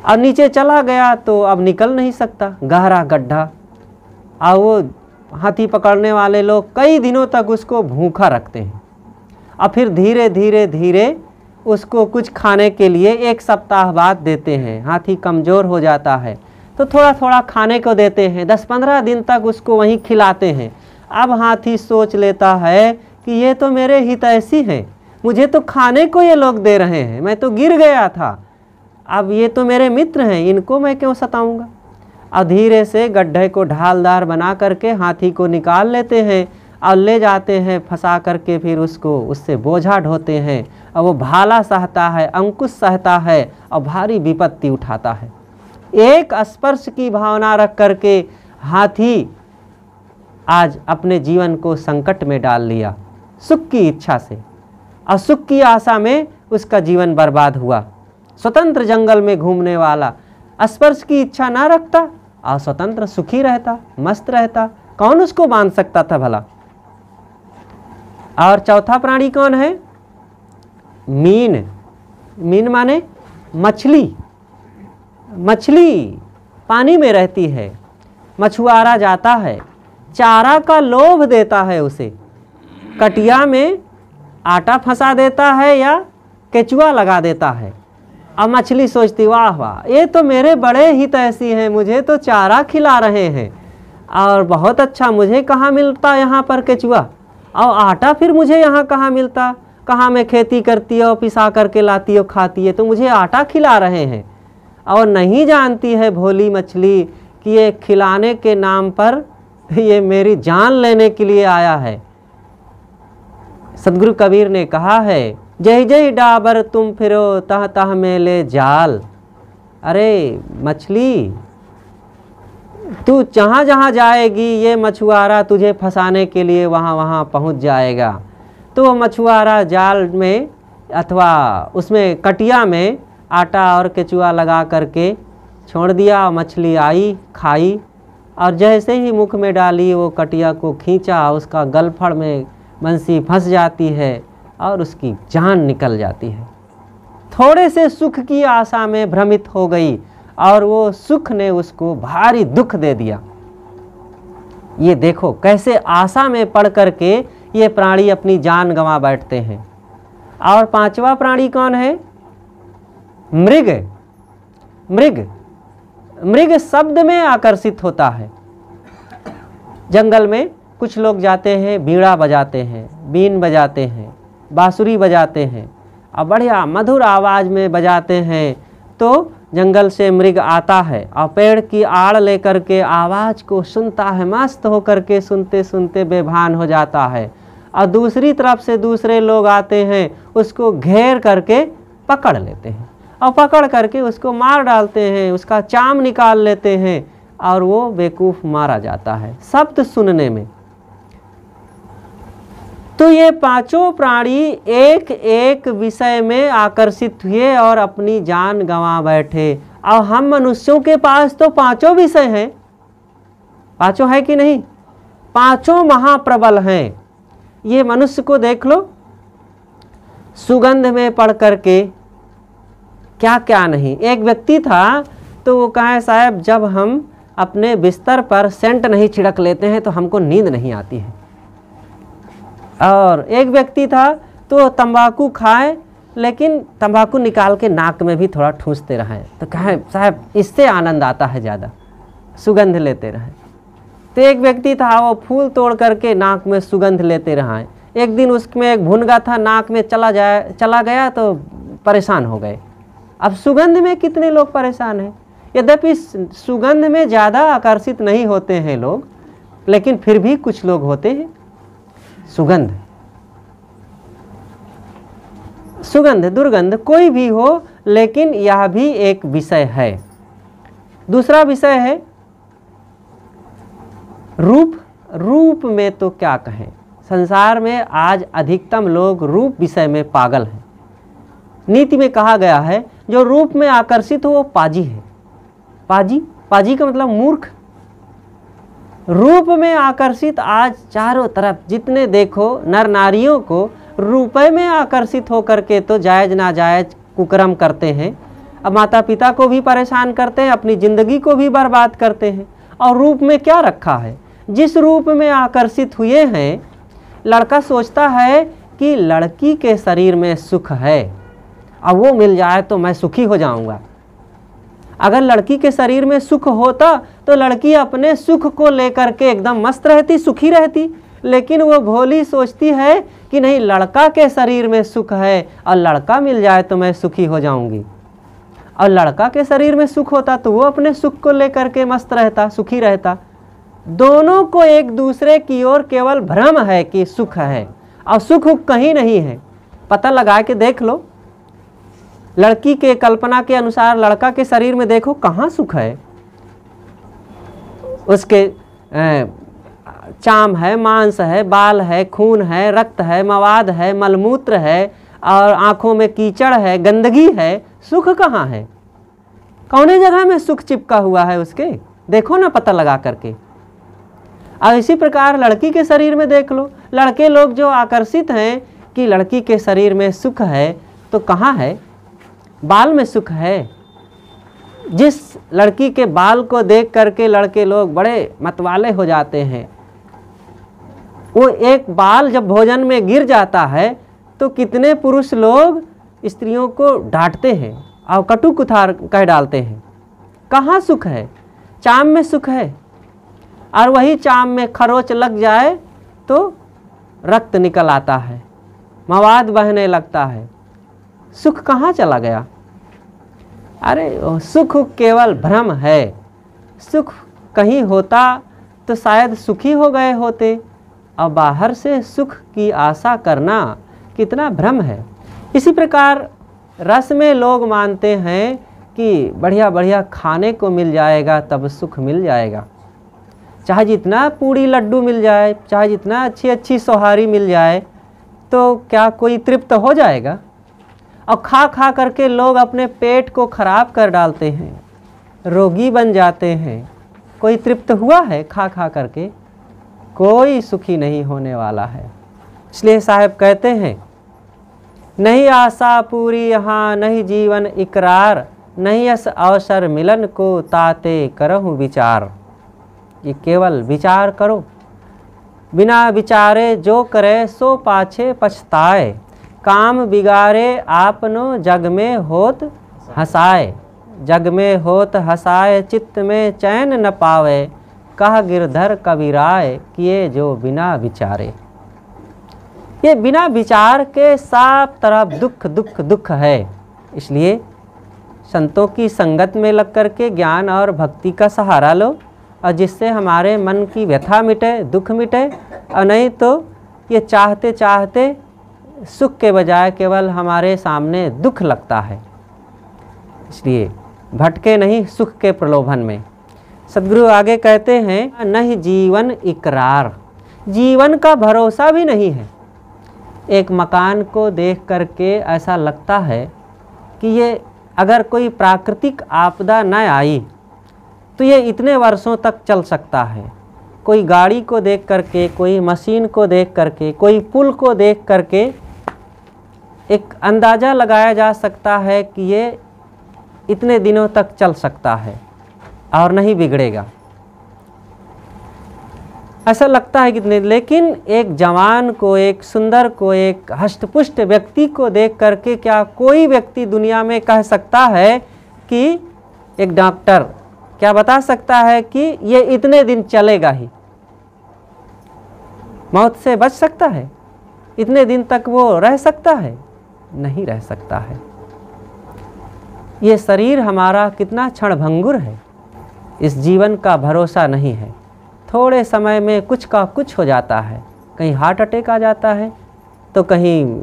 अब नीचे चला गया तो अब निकल नहीं सकता, गहरा गड्ढा। और वो हाथी पकड़ने वाले लोग कई दिनों तक उसको भूखा रखते हैं और फिर धीरे धीरे धीरे उसको कुछ खाने के लिए 1 सप्ताह बाद देते हैं। हाथी कमज़ोर हो जाता है तो थोड़ा थोड़ा खाने को देते हैं, 10-15 दिन तक उसको वहीं खिलाते हैं। अब हाथी सोच लेता है कि ये तो मेरे हितैषी हैं, मुझे तो खाने को ये लोग दे रहे हैं, मैं तो गिर गया था, अब ये तो मेरे मित्र हैं, इनको मैं क्यों सताऊंगा। और धीरे से गड्ढे को ढालदार बना करके हाथी को निकाल लेते हैं और ले जाते हैं फंसा करके, फिर उसको उससे बोझा ढोते हैं और वो भाला सहता है, अंकुश सहता है और भारी विपत्ति उठाता है। एक स्पर्श की भावना रख करके हाथी आज अपने जीवन को संकट में डाल लिया, सुख की इच्छा से, और सुख की आशा में उसका जीवन बर्बाद हुआ। स्वतंत्र जंगल में घूमने वाला स्पर्श की इच्छा ना रखता और स्वतंत्र सुखी रहता, मस्त रहता, कौन उसको बांध सकता था भला। और चौथा प्राणी कौन है? मीन। मीन माने मछली। मछली पानी में रहती है, मछुआरा जाता है, चारा का लोभ देता है उसे, कटिया में आटा फंसा देता है या केचुआ लगा देता है। अब मछली सोचती वाह वाह, ये तो मेरे बड़े हितैषी हैं, मुझे तो चारा खिला रहे हैं और बहुत अच्छा, मुझे कहाँ मिलता यहाँ पर केचुआ, और आटा फिर मुझे यहाँ कहाँ मिलता, कहाँ मैं खेती करती हो, पिसा करके लाती हो, खाती है, तो मुझे आटा खिला रहे हैं। और नहीं जानती है भोली मछली कि ये खिलाने के नाम पर ये मेरी जान लेने के लिए आया है। सदगुरु कबीर ने कहा है, जय जय डाबर तुम फिरो तह तह में ले जाल। अरे मछली, तू जहाँ जहाँ जाएगी ये मछुआरा तुझे फंसाने के लिए वहाँ वहाँ पहुँच जाएगा। तो वो मछुआरा जाल में अथवा उसमें कटिया में आटा और केचुआ लगा करके छोड़ दिया, मछली आई, खाई, और जैसे ही मुख में डाली वो कटिया को खींचा, उसका गलफड़ में बंसी फंस जाती है और उसकी जान निकल जाती है। थोड़े से सुख की आशा में भ्रमित हो गई और वो सुख ने उसको भारी दुख दे दिया। ये देखो कैसे आशा में पड़ करके ये प्राणी अपनी जान गंवा बैठते हैं। और पांचवा प्राणी कौन है? मृग। मृग मृग शब्द में आकर्षित होता है। जंगल में कुछ लोग जाते हैं, बीड़ा बजाते हैं, बीन बजाते हैं, बांसुरी बजाते हैं और बढ़िया मधुर आवाज़ में बजाते हैं। तो जंगल से मृग आता है और पेड़ की आड़ लेकर के आवाज़ को सुनता है, मस्त होकर के सुनते सुनते बेभान हो जाता है। और दूसरी तरफ से दूसरे लोग आते हैं, उसको घेर करके पकड़ लेते हैं और पकड़ करके उसको मार डालते हैं, उसका चाम निकाल लेते हैं और वो बेवकूफ़ मारा जाता है शब्द सुनने में। तो ये पांचों प्राणी एक एक विषय में आकर्षित हुए और अपनी जान गंवा बैठे। और हम मनुष्यों के पास तो पांचों विषय हैं, पांचों है कि नहीं? पांचों महाप्रबल हैं। ये मनुष्य को देख लो, सुगंध में पड़ करके क्या क्या नहीं। एक व्यक्ति था तो वो कहा, साहब जब हम अपने बिस्तर पर सेंट नहीं छिड़क लेते हैं तो हमको नींद नहीं आती है। और एक व्यक्ति था तो तंबाकू खाए लेकिन तंबाकू निकाल के नाक में भी थोड़ा ठूंसते रहे, तो कहे साहब इससे आनंद आता है ज़्यादा, सुगंध लेते रहे। तो एक व्यक्ति था वो फूल तोड़ करके नाक में सुगंध लेते रहा। एक दिन उसमें एक भुनगा था, नाक में चला गया तो परेशान हो गए। अब सुगंध में कितने लोग परेशान हैं? यद्यपि सुगंध में ज़्यादा आकर्षित नहीं होते हैं लोग, लेकिन फिर भी कुछ लोग होते हैं। सुगंध, सुगंध दुर्गंध कोई भी हो, लेकिन यह भी एक विषय है। दूसरा विषय है रूप। रूप में तो क्या कहें, संसार में आज अधिकतम लोग रूप विषय में पागल हैं। नीति में कहा गया है जो रूप में आकर्षित हो वो पाजी है। पाजी, पाजी का मतलब मूर्ख। रूप में आकर्षित आज चारों तरफ जितने देखो नर नारियों को रुपए में आकर्षित होकर के तो जायज़ नाजायज़ कुकर्म करते हैं, अब माता पिता को भी परेशान करते हैं, अपनी ज़िंदगी को भी बर्बाद करते हैं। और रूप में क्या रखा है? जिस रूप में आकर्षित हुए हैं, लड़का सोचता है कि लड़की के शरीर में सुख है, अब वो मिल जाए तो मैं सुखी हो जाऊंगा। अगर लड़की के शरीर में सुख होता तो लड़की अपने सुख को लेकर के एकदम मस्त रहती, सुखी रहती। लेकिन वो भोली सोचती है कि नहीं, लड़का के शरीर में सुख है और लड़का मिल जाए तो मैं सुखी हो जाऊंगी। और लड़का के शरीर में सुख होता तो वो अपने सुख को लेकर के मस्त रहता, सुखी रहता। दोनों को एक दूसरे की ओर केवल भ्रम है कि सुख है, और सुख कहीं नहीं है। पता लगा के देख लो, लड़की के कल्पना के अनुसार लड़का के शरीर में देखो कहाँ सुख है। उसके चाम है, मांस है, बाल है, खून है, रक्त है, मवाद है, मलमूत्र है, और आँखों में कीचड़ है, गंदगी है। सुख कहाँ है? कौने जगह में सुख चिपका हुआ है उसके? देखो ना पता लगा करके। और इसी प्रकार लड़की के शरीर में देख लो, लड़के लोग जो आकर्षित हैं कि लड़की के शरीर में सुख है, तो कहाँ है? बाल में सुख है। जिस लड़की के बाल को देख करके लड़के लोग बड़े मतवाले हो जाते हैं, वो एक बाल जब भोजन में गिर जाता है तो कितने पुरुष लोग स्त्रियों को डांटते हैं और कटु कुठार कह डालते हैं। कहाँ सुख है? चाम में सुख है। और वही चाम में खरोच लग जाए तो रक्त निकल आता है, मवाद बहने लगता है। सुख कहाँ चला गया? अरे सुख केवल भ्रम है। सुख कहीं होता तो शायद सुखी हो गए होते, और बाहर से सुख की आशा करना कितना भ्रम है। इसी प्रकार रस में लोग मानते हैं कि बढ़िया बढ़िया खाने को मिल जाएगा तब सुख मिल जाएगा। चाहे जितना पूड़ी लड्डू मिल जाए, चाहे जितना अच्छी अच्छी सोहारी मिल जाए, तो क्या कोई तृप्त हो जाएगा? और खा खा करके लोग अपने पेट को खराब कर डालते हैं, रोगी बन जाते हैं। कोई तृप्त हुआ है खा खा करके? कोई सुखी नहीं होने वाला है। इसलिए साहब कहते हैं, नहीं आशा पूरी यहाँ, नहीं जीवन इकरार, नहीं अस अवसर मिलन को ताते करहूँ विचार। ये केवल विचार करो, बिना विचारे जो करे सो पाछे पछताए। काम बिगाड़े आपनो जग में होत हंसाए, जग में होत हंसाए चित्त में चैन न पावे। कह गिरधर कबीराय किए जो बिना विचारे। ये बिना विचार के सब तरफ दुख दुख दुख है। इसलिए संतों की संगत में लग कर के ज्ञान और भक्ति का सहारा लो, और जिससे हमारे मन की व्यथा मिटे, दुख मिटे। और नहीं तो ये चाहते चाहते सुख के बजाय केवल हमारे सामने दुख लगता है। इसलिए भटके नहीं सुख के प्रलोभन में। सद्गुरु आगे कहते हैं, नहीं जीवन इकरार, जीवन का भरोसा भी नहीं है। एक मकान को देख करके ऐसा लगता है कि ये अगर कोई प्राकृतिक आपदा न आई तो ये इतने वर्षों तक चल सकता है। कोई गाड़ी को देख करके, कोई मशीन को देख करके, कोई पुल को देख करके एक अंदाज़ा लगाया जा सकता है कि ये इतने दिनों तक चल सकता है और नहीं बिगड़ेगा, ऐसा लगता है कितने। लेकिन एक जवान को, एक सुंदर को, एक हष्टपुष्ट व्यक्ति को देख करके क्या कोई व्यक्ति दुनिया में कह सकता है कि, एक डॉक्टर क्या बता सकता है कि ये इतने दिन चलेगा ही, मौत से बच सकता है, इतने दिन तक वो रह सकता है? नहीं रह सकता है। ये शरीर हमारा कितना क्षणभंगुर है, इस जीवन का भरोसा नहीं है। थोड़े समय में कुछ का कुछ हो जाता है, कहीं हार्ट अटैक आ जाता है, तो कहीं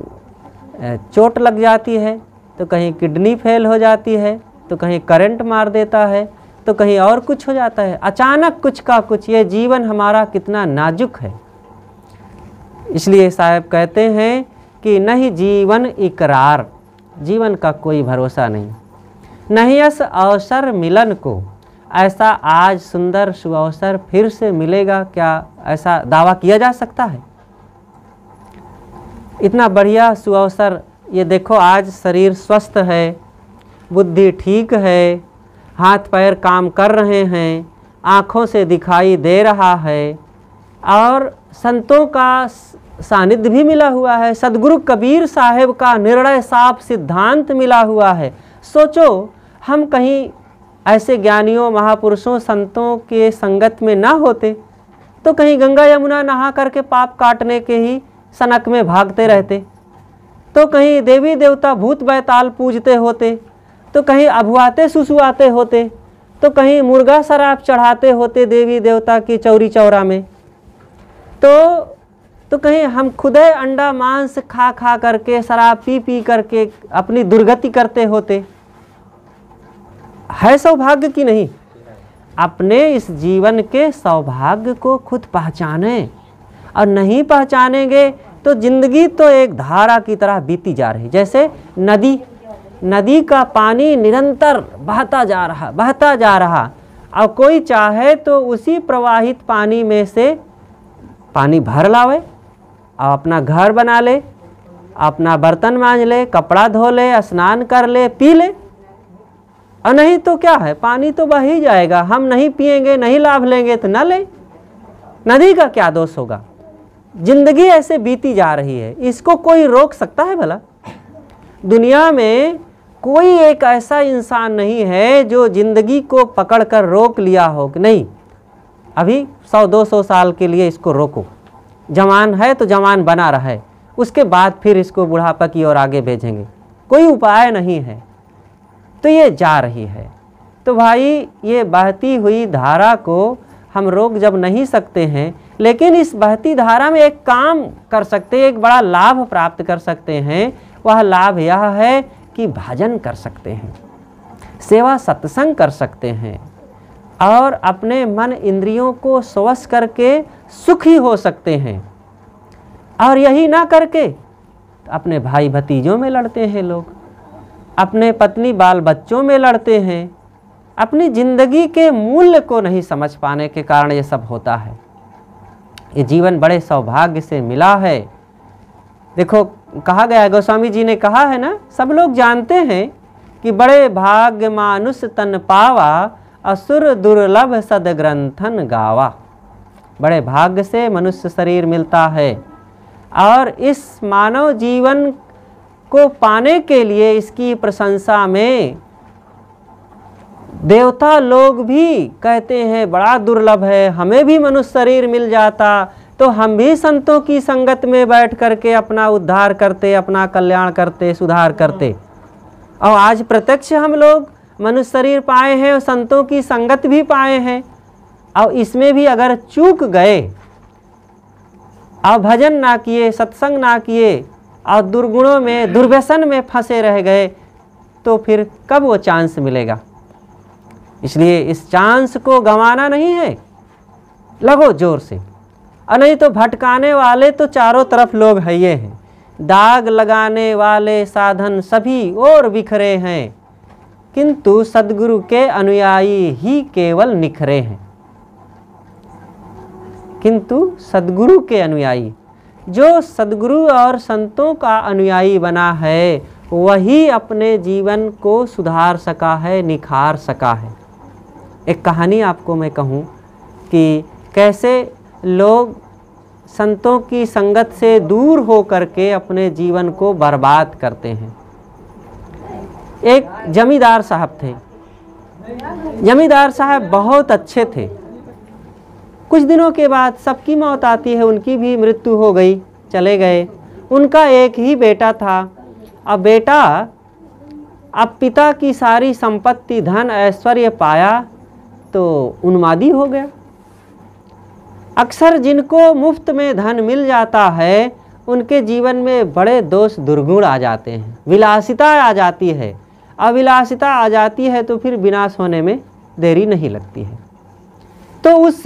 चोट लग जाती है, तो कहीं किडनी फेल हो जाती है, तो कहीं करंट मार देता है, तो कहीं और कुछ हो जाता है। अचानक कुछ का कुछ। ये जीवन हमारा कितना नाजुक है। इसलिए साहब कहते हैं कि नहीं जीवन इकरार, जीवन का कोई भरोसा नहीं। नहीं इस अवसर मिलन को, ऐसा आज सुंदर सुअवसर फिर से मिलेगा क्या, ऐसा दावा किया जा सकता है? इतना बढ़िया सुअवसर, ये देखो आज शरीर स्वस्थ है, बुद्धि ठीक है, हाथ पैर काम कर रहे हैं, आँखों से दिखाई दे रहा है और संतों का सानिध्य भी मिला हुआ है, सदगुरु कबीर साहिब का निर्णय साफ सिद्धांत मिला हुआ है। सोचो हम कहीं ऐसे ज्ञानियों महापुरुषों संतों के संगत में ना होते तो कहीं गंगा यमुना नहा करके पाप काटने के ही सनक में भागते रहते, तो कहीं देवी देवता भूत बैताल पूजते होते, तो कहीं अभुआते सुसुआते होते, तो कहीं मुर्गा शराब चढ़ाते होते देवी देवता की चौरी चौरा में, तो कहीं हम खुदे अंडा मांस खा खा करके शराब पी पी करके अपनी दुर्गति करते होते। है सौभाग्य की नहीं? अपने इस जीवन के सौभाग्य को खुद पहचाने, और नहीं पहचानेंगे तो जिंदगी तो एक धारा की तरह बीती जा रही, जैसे नदी का पानी निरंतर बहता जा रहा और कोई चाहे तो उसी प्रवाहित पानी में से पानी भर लावे और अपना घर बना ले, अपना बर्तन मांज ले, कपड़ा धो ले, स्नान कर ले, पी ले, और नहीं तो क्या है, पानी तो बह ही जाएगा। हम नहीं पिएंगे, नहीं लाभ लेंगे तो न लें, नदी का क्या दोष होगा? जिंदगी ऐसे बीती जा रही है, इसको कोई रोक सकता है भला? दुनिया में कोई एक ऐसा इंसान नहीं है जो जिंदगी को पकड़कर रोक लिया हो कि नहीं अभी 100-200 साल के लिए इसको रोको, जवान है तो जवान बना रहे, उसके बाद फिर इसको बुढ़ापा की ओर आगे भेजेंगे, कोई उपाय नहीं है। तो ये जा रही है। तो भाई ये बहती हुई धारा को हम रोक जब नहीं सकते हैं, लेकिन इस बहती धारा में एक काम कर सकते हैं, एक बड़ा लाभ प्राप्त कर सकते हैं। वह लाभ यह है कि भजन कर सकते हैं, सेवा सत्संग कर सकते हैं और अपने मन इंद्रियों को स्वश करके सुखी हो सकते हैं। और यही ना करके अपने भाई भतीजों में लड़ते हैं लोग, अपने पत्नी बाल बच्चों में लड़ते हैं, अपनी जिंदगी के मूल्य को नहीं समझ पाने के कारण ये सब होता है। ये जीवन बड़े सौभाग्य से मिला है। देखो कहा गया है, गोस्वामी जी ने कहा है ना, सब लोग जानते हैं कि बड़े भाग्य मानुष तन पावा, असुर दुर्लभ सदग्रंथन गावा। बड़े भाग्य से मनुष्य शरीर मिलता है और इस मानव जीवन को पाने के लिए इसकी प्रशंसा में देवता लोग भी कहते हैं बड़ा दुर्लभ है, हमें भी मनुष्य शरीर मिल जाता तो हम भी संतों की संगत में बैठ करके अपना उद्धार करते, अपना कल्याण करते, सुधार करते। और आज प्रत्यक्ष हम लोग मनुष्य शरीर पाए हैं और संतों की संगत भी पाए हैं, और इसमें भी अगर चूक गए और भजन ना किए, सत्संग ना किए और दुर्गुणों में दुर्व्यसन में फंसे रह गए तो फिर कब वो चांस मिलेगा? इसलिए इस चांस को गंवाना नहीं है, लगो जोर से। और नहीं तो भटकाने वाले तो चारों तरफ लोग है ये हैं, दाग लगाने वाले साधन सभी और बिखरे हैं, किंतु सद्गुरु के अनुयायी ही केवल निखरे हैं। किंतु सद्गुरु के अनुयायी, जो सद्गुरु और संतों का अनुयायी बना है वही अपने जीवन को सुधार सका है, निखार सका है। एक कहानी आपको मैं कहूँ कि कैसे लोग संतों की संगत से दूर हो करके अपने जीवन को बर्बाद करते हैं। एक जमींदार साहब थे। जमींदार साहब बहुत अच्छे थे। कुछ दिनों के बाद सबकी मौत आती है, उनकी भी मृत्यु हो गई, चले गए। उनका एक ही बेटा था। अब बेटा अब पिता की सारी संपत्ति धन ऐश्वर्य पाया तो उन्मादी हो गया। अक्सर जिनको मुफ्त में धन मिल जाता है उनके जीवन में बड़े दोष दुर्गुण आ जाते हैं, विलासिता आ जाती है। अविलासिता आ जाती है तो फिर विनाश होने में देरी नहीं लगती है। तो उस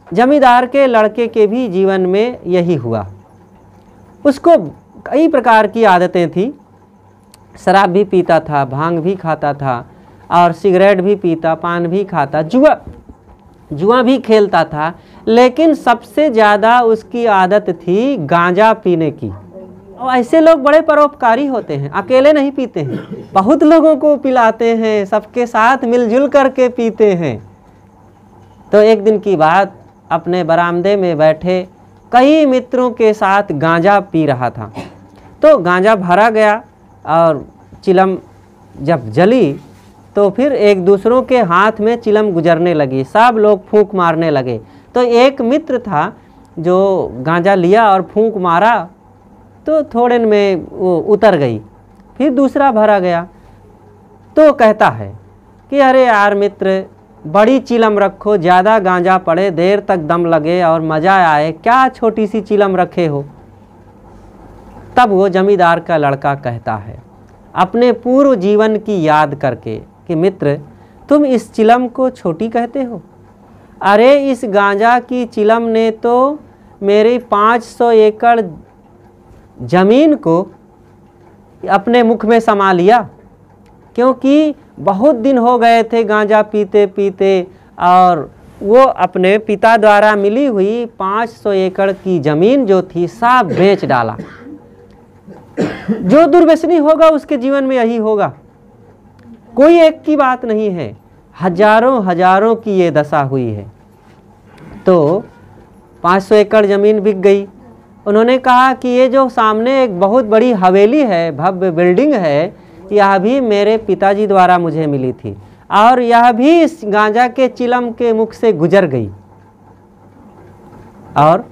जमींदार के लड़के के भी जीवन में यही हुआ। उसको कई प्रकार की आदतें थी, शराब भी पीता था, भांग भी खाता था और सिगरेट भी पीता, पान भी खाता, जुआ भी खेलता था। लेकिन सबसे ज़्यादा उसकी आदत थी गांजा पीने की। और ऐसे लोग बड़े परोपकारी होते हैं, अकेले नहीं पीते हैं, बहुत लोगों को पिलाते हैं, सबके साथ मिलजुल करके पीते हैं। तो एक दिन की बात, अपने बरामदे में बैठे कई मित्रों के साथ गांजा पी रहा था। तो गांजा भरा गया और चिलम जब जली तो फिर एक दूसरों के हाथ में चिलम गुजरने लगी, सब लोग फूंक मारने लगे। तो एक मित्र था जो गांजा लिया और फूंक मारा तो थोड़े में वो उतर गई। फिर दूसरा भरा गया तो कहता है कि अरे यार मित्र, बड़ी चिलम रखो, ज़्यादा गांजा पड़े, देर तक दम लगे और मज़ा आए, क्या छोटी सी चिलम रखे हो। तब वो जमींदार का लड़का कहता है अपने पूर्व जीवन की याद करके कि मित्र, तुम इस चिलम को छोटी कहते हो? अरे इस गांजा की चिलम ने तो मेरी 500 एकड़ ज़मीन को अपने मुख में समा लिया, क्योंकि बहुत दिन हो गए थे गांजा पीते पीते, और वो अपने पिता द्वारा मिली हुई 500 एकड़ की ज़मीन जो थी सब बेच डाला। जो दुर्व्यसनी होगा उसके जीवन में यही होगा, कोई एक की बात नहीं है, हजारों हजारों की ये दशा हुई है। तो 500 एकड़ ज़मीन बिक गई। उन्होंने कहा कि ये जो सामने एक बहुत बड़ी हवेली है, भव्य बिल्डिंग है, यह भी मेरे पिताजी द्वारा मुझे मिली थी और यह भी इस गांजा के चिलम के मुख से गुजर गई, और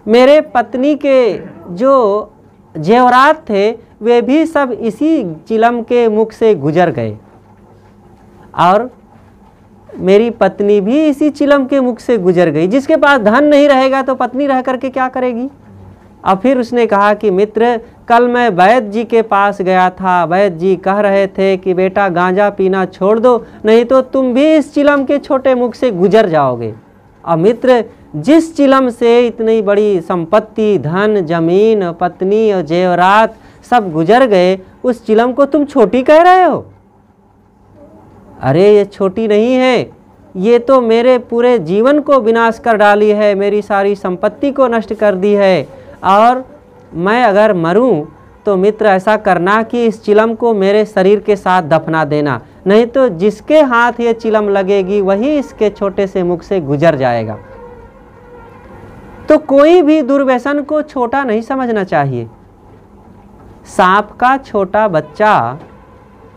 मेरे पत्नी के जो जेवरात थे वे भी सब इसी चिलम के मुख से गुजर गए, और मेरी पत्नी भी इसी चिलम के मुख से गुजर गई। जिसके पास धन नहीं रहेगा तो पत्नी रह करके क्या करेगी। और फिर उसने कहा कि मित्र, कल मैं वैद्य जी के पास गया था, वैद्य जी कह रहे थे कि बेटा गांजा पीना छोड़ दो, नहीं तो तुम भी इस चिलम के छोटे मुख से गुजर जाओगे। और मित्र, जिस चिलम से इतनी बड़ी संपत्ति, धन, जमीन, पत्नी और जेवरात सब गुजर गए, उस चिलम को तुम छोटी कह रहे हो? अरे ये छोटी नहीं है, ये तो मेरे पूरे जीवन को विनाश कर डाली है, मेरी सारी संपत्ति को नष्ट कर दी है, और मैं अगर मरूं तो मित्र ऐसा करना कि इस चिलम को मेरे शरीर के साथ दफना देना, नहीं तो जिसके हाथ ये चिलम लगेगी वही इसके छोटे से मुख से गुजर जाएगा। तो कोई भी दुर्व्यसन को छोटा नहीं समझना चाहिए। सांप का छोटा बच्चा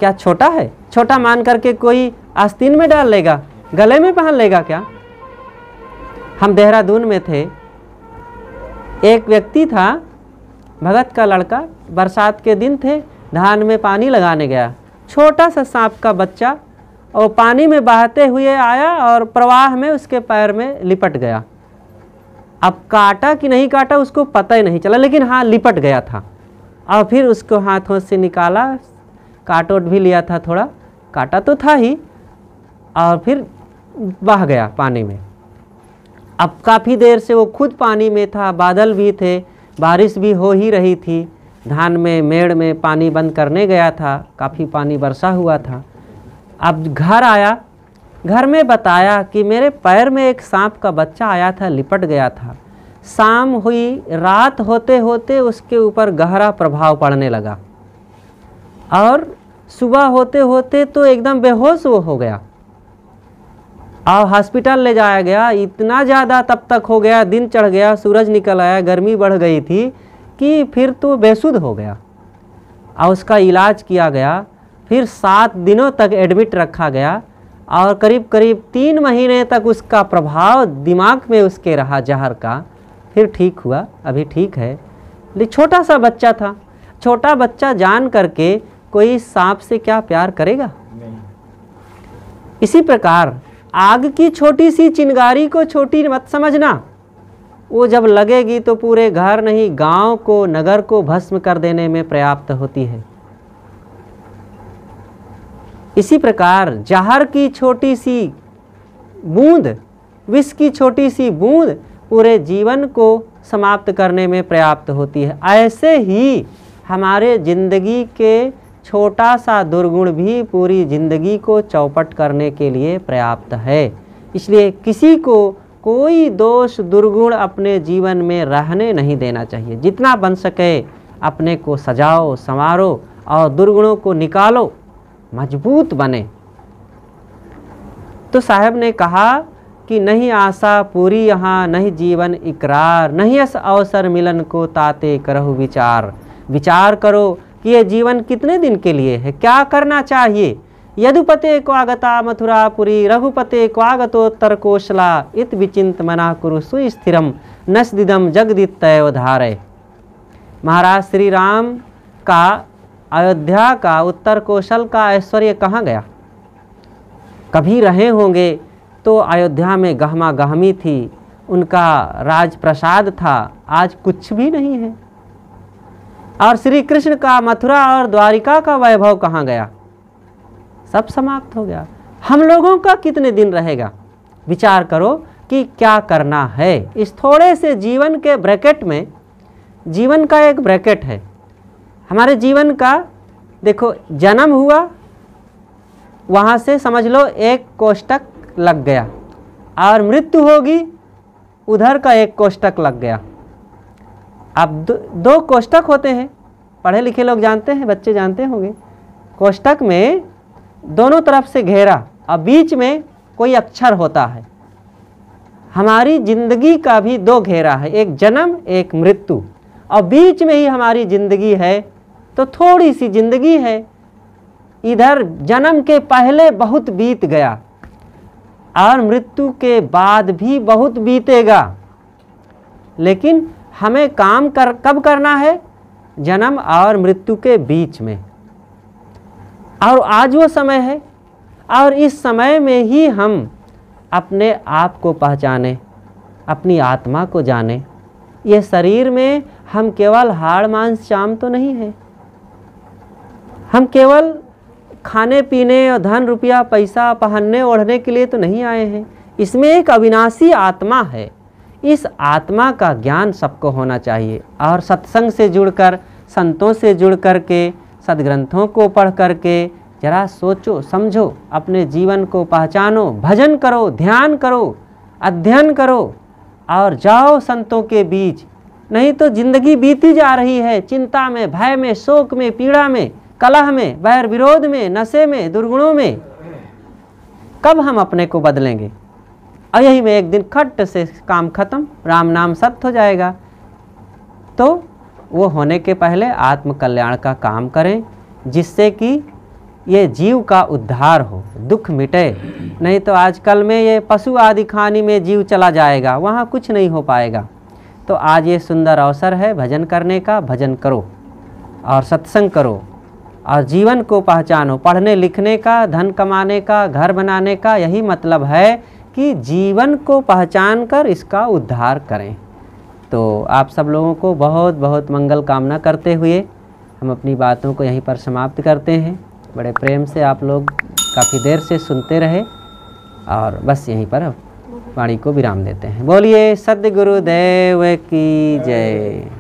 क्या छोटा है? छोटा मान करके कोई आस्तीन में डाल लेगा, गले में पहन लेगा क्या? हम देहरादून में थे, एक व्यक्ति था, भगत का लड़का, बरसात के दिन थे, धान में पानी लगाने गया, छोटा सा सांप का बच्चा और पानी में बहते हुए आया और प्रवाह में उसके पैर में लिपट गया। अब काटा कि नहीं काटा उसको पता ही नहीं चला, लेकिन हाँ लिपट गया था। और फिर उसको हाथों से निकाला, काट ओट भी लिया था, थोड़ा काटा तो था ही, और फिर बह गया पानी में। अब काफ़ी देर से वो खुद पानी में था, बादल भी थे, बारिश भी हो ही रही थी, धान में मेड़ में पानी बंद करने गया था, काफ़ी पानी बरसा हुआ था। अब घर आया, घर में बताया कि मेरे पैर में एक सांप का बच्चा आया था, लिपट गया था। शाम हुई, रात होते होते उसके ऊपर गहरा प्रभाव पड़ने लगा, और सुबह होते होते तो एकदम बेहोश वो हो गया और हॉस्पिटल ले जाया गया। इतना ज़्यादा तब तक हो गया, दिन चढ़ गया, सूरज निकल आया, गर्मी बढ़ गई थी कि फिर तो बेसुध हो गया और उसका इलाज किया गया। फिर 7 दिनों तक एडमिट रखा गया और करीब करीब 3 महीने तक उसका प्रभाव दिमाग में उसके रहा जहर का। फिर ठीक हुआ, अभी ठीक है। लेकिन छोटा सा बच्चा था, छोटा बच्चा जान करके कोई सांप से क्या प्यार करेगा? इसी प्रकार आग की छोटी सी चिंगारी को छोटी मत समझना, वो जब लगेगी तो पूरे घर नहीं गांव को, नगर को भस्म कर देने में पर्याप्त होती है। इसी प्रकार जहर की छोटी सी बूंद, विष की छोटी सी बूंद पूरे जीवन को समाप्त करने में पर्याप्त होती है। ऐसे ही हमारे जिंदगी के छोटा सा दुर्गुण भी पूरी जिंदगी को चौपट करने के लिए पर्याप्त है। इसलिए किसी को कोई दोष दुर्गुण अपने जीवन में रहने नहीं देना चाहिए। जितना बन सके अपने को सजाओ, संवारो और दुर्गुणों को निकालो, मजबूत बने। तो साहब ने कहा कि नहीं आशा पूरी यहाँ, नहीं जीवन इकरार, नहीं इस अवसर मिलन को ताते करहु विचार। विचार करो कि ये जीवन कितने दिन के लिए है, क्या करना चाहिए। यदुपते क्वागता मथुरापुरी, रघुपते क्वागतोत्तर कौशला, इत विचिंत मना कुरु सुस्थिरम नस्दिदम जगदित्तैव धारय। महाराज श्री राम का अयोध्या का, उत्तर कौशल का ऐश्वर्य कहाँ गया? कभी रहे होंगे तो अयोध्या में गहमा गहमी थी, उनका राज प्रसाद था, आज कुछ भी नहीं है। और श्री कृष्ण का मथुरा और द्वारिका का वैभव कहाँ गया? सब समाप्त हो गया। हम लोगों का कितने दिन रहेगा? विचार करो कि क्या करना है। इस थोड़े से जीवन के ब्रैकेट में, जीवन का एक ब्रैकेट है हमारे जीवन का। देखो, जन्म हुआ, वहाँ से समझ लो एक कोष्टक लग गया, और मृत्यु होगी, उधर का एक कोष्टक लग गया। अब दो कोष्टक होते हैं, पढ़े लिखे लोग जानते हैं, बच्चे जानते होंगे। कोष्टक में दोनों तरफ से घेरा और बीच में कोई अक्षर होता है। हमारी जिंदगी का भी दो घेरा है, एक जन्म एक मृत्यु, और बीच में ही हमारी जिंदगी है। तो थोड़ी सी जिंदगी है, इधर जन्म के पहले बहुत बीत गया और मृत्यु के बाद भी बहुत बीतेगा। लेकिन हमें काम कब करना है? जन्म और मृत्यु के बीच में। और आज वो समय है, और इस समय में ही हम अपने आप को पहचाने, अपनी आत्मा को जाने। ये शरीर में हम केवल हाड़ मांस चाम तो नहीं है, हम केवल खाने पीने और धन रुपया पैसा पहनने ओढ़ने के लिए तो नहीं आए हैं। इसमें एक अविनाशी आत्मा है। इस आत्मा का ज्ञान सबको होना चाहिए, और सत्संग से जुड़कर, संतों से जुड़ कर के, सद्ग्रंथों को पढ़ करके जरा सोचो समझो, अपने जीवन को पहचानो, भजन करो, ध्यान करो, अध्ययन करो और जाओ संतों के बीच। नहीं तो जिंदगी बीती जा रही है चिंता में, भय में, शोक में, पीड़ा में, कलह में, बैर विरोध में, नशे में, दुर्गुणों में। कब हम अपने को बदलेंगे? और यही में एक दिन खट से काम खत्म, राम नाम सत्य हो जाएगा। तो वो होने के पहले आत्म कल्याण का काम करें, जिससे कि ये जीव का उद्धार हो, दुख मिटे। नहीं तो आजकल में ये पशु आदि खानी में जीव चला जाएगा, वहाँ कुछ नहीं हो पाएगा। तो आज ये सुंदर अवसर है भजन करने का। भजन करो और सत्संग करो और जीवन को पहचानो। पढ़ने लिखने का, धन कमाने का, घर बनाने का यही मतलब है कि जीवन को पहचान कर इसका उद्धार करें। तो आप सब लोगों को बहुत बहुत मंगल कामना करते हुए हम अपनी बातों को यहीं पर समाप्त करते हैं। बड़े प्रेम से आप लोग काफ़ी देर से सुनते रहे, और बस यहीं पर वाणी को विराम देते हैं। बोलिए सद्गुरुदेव की जय।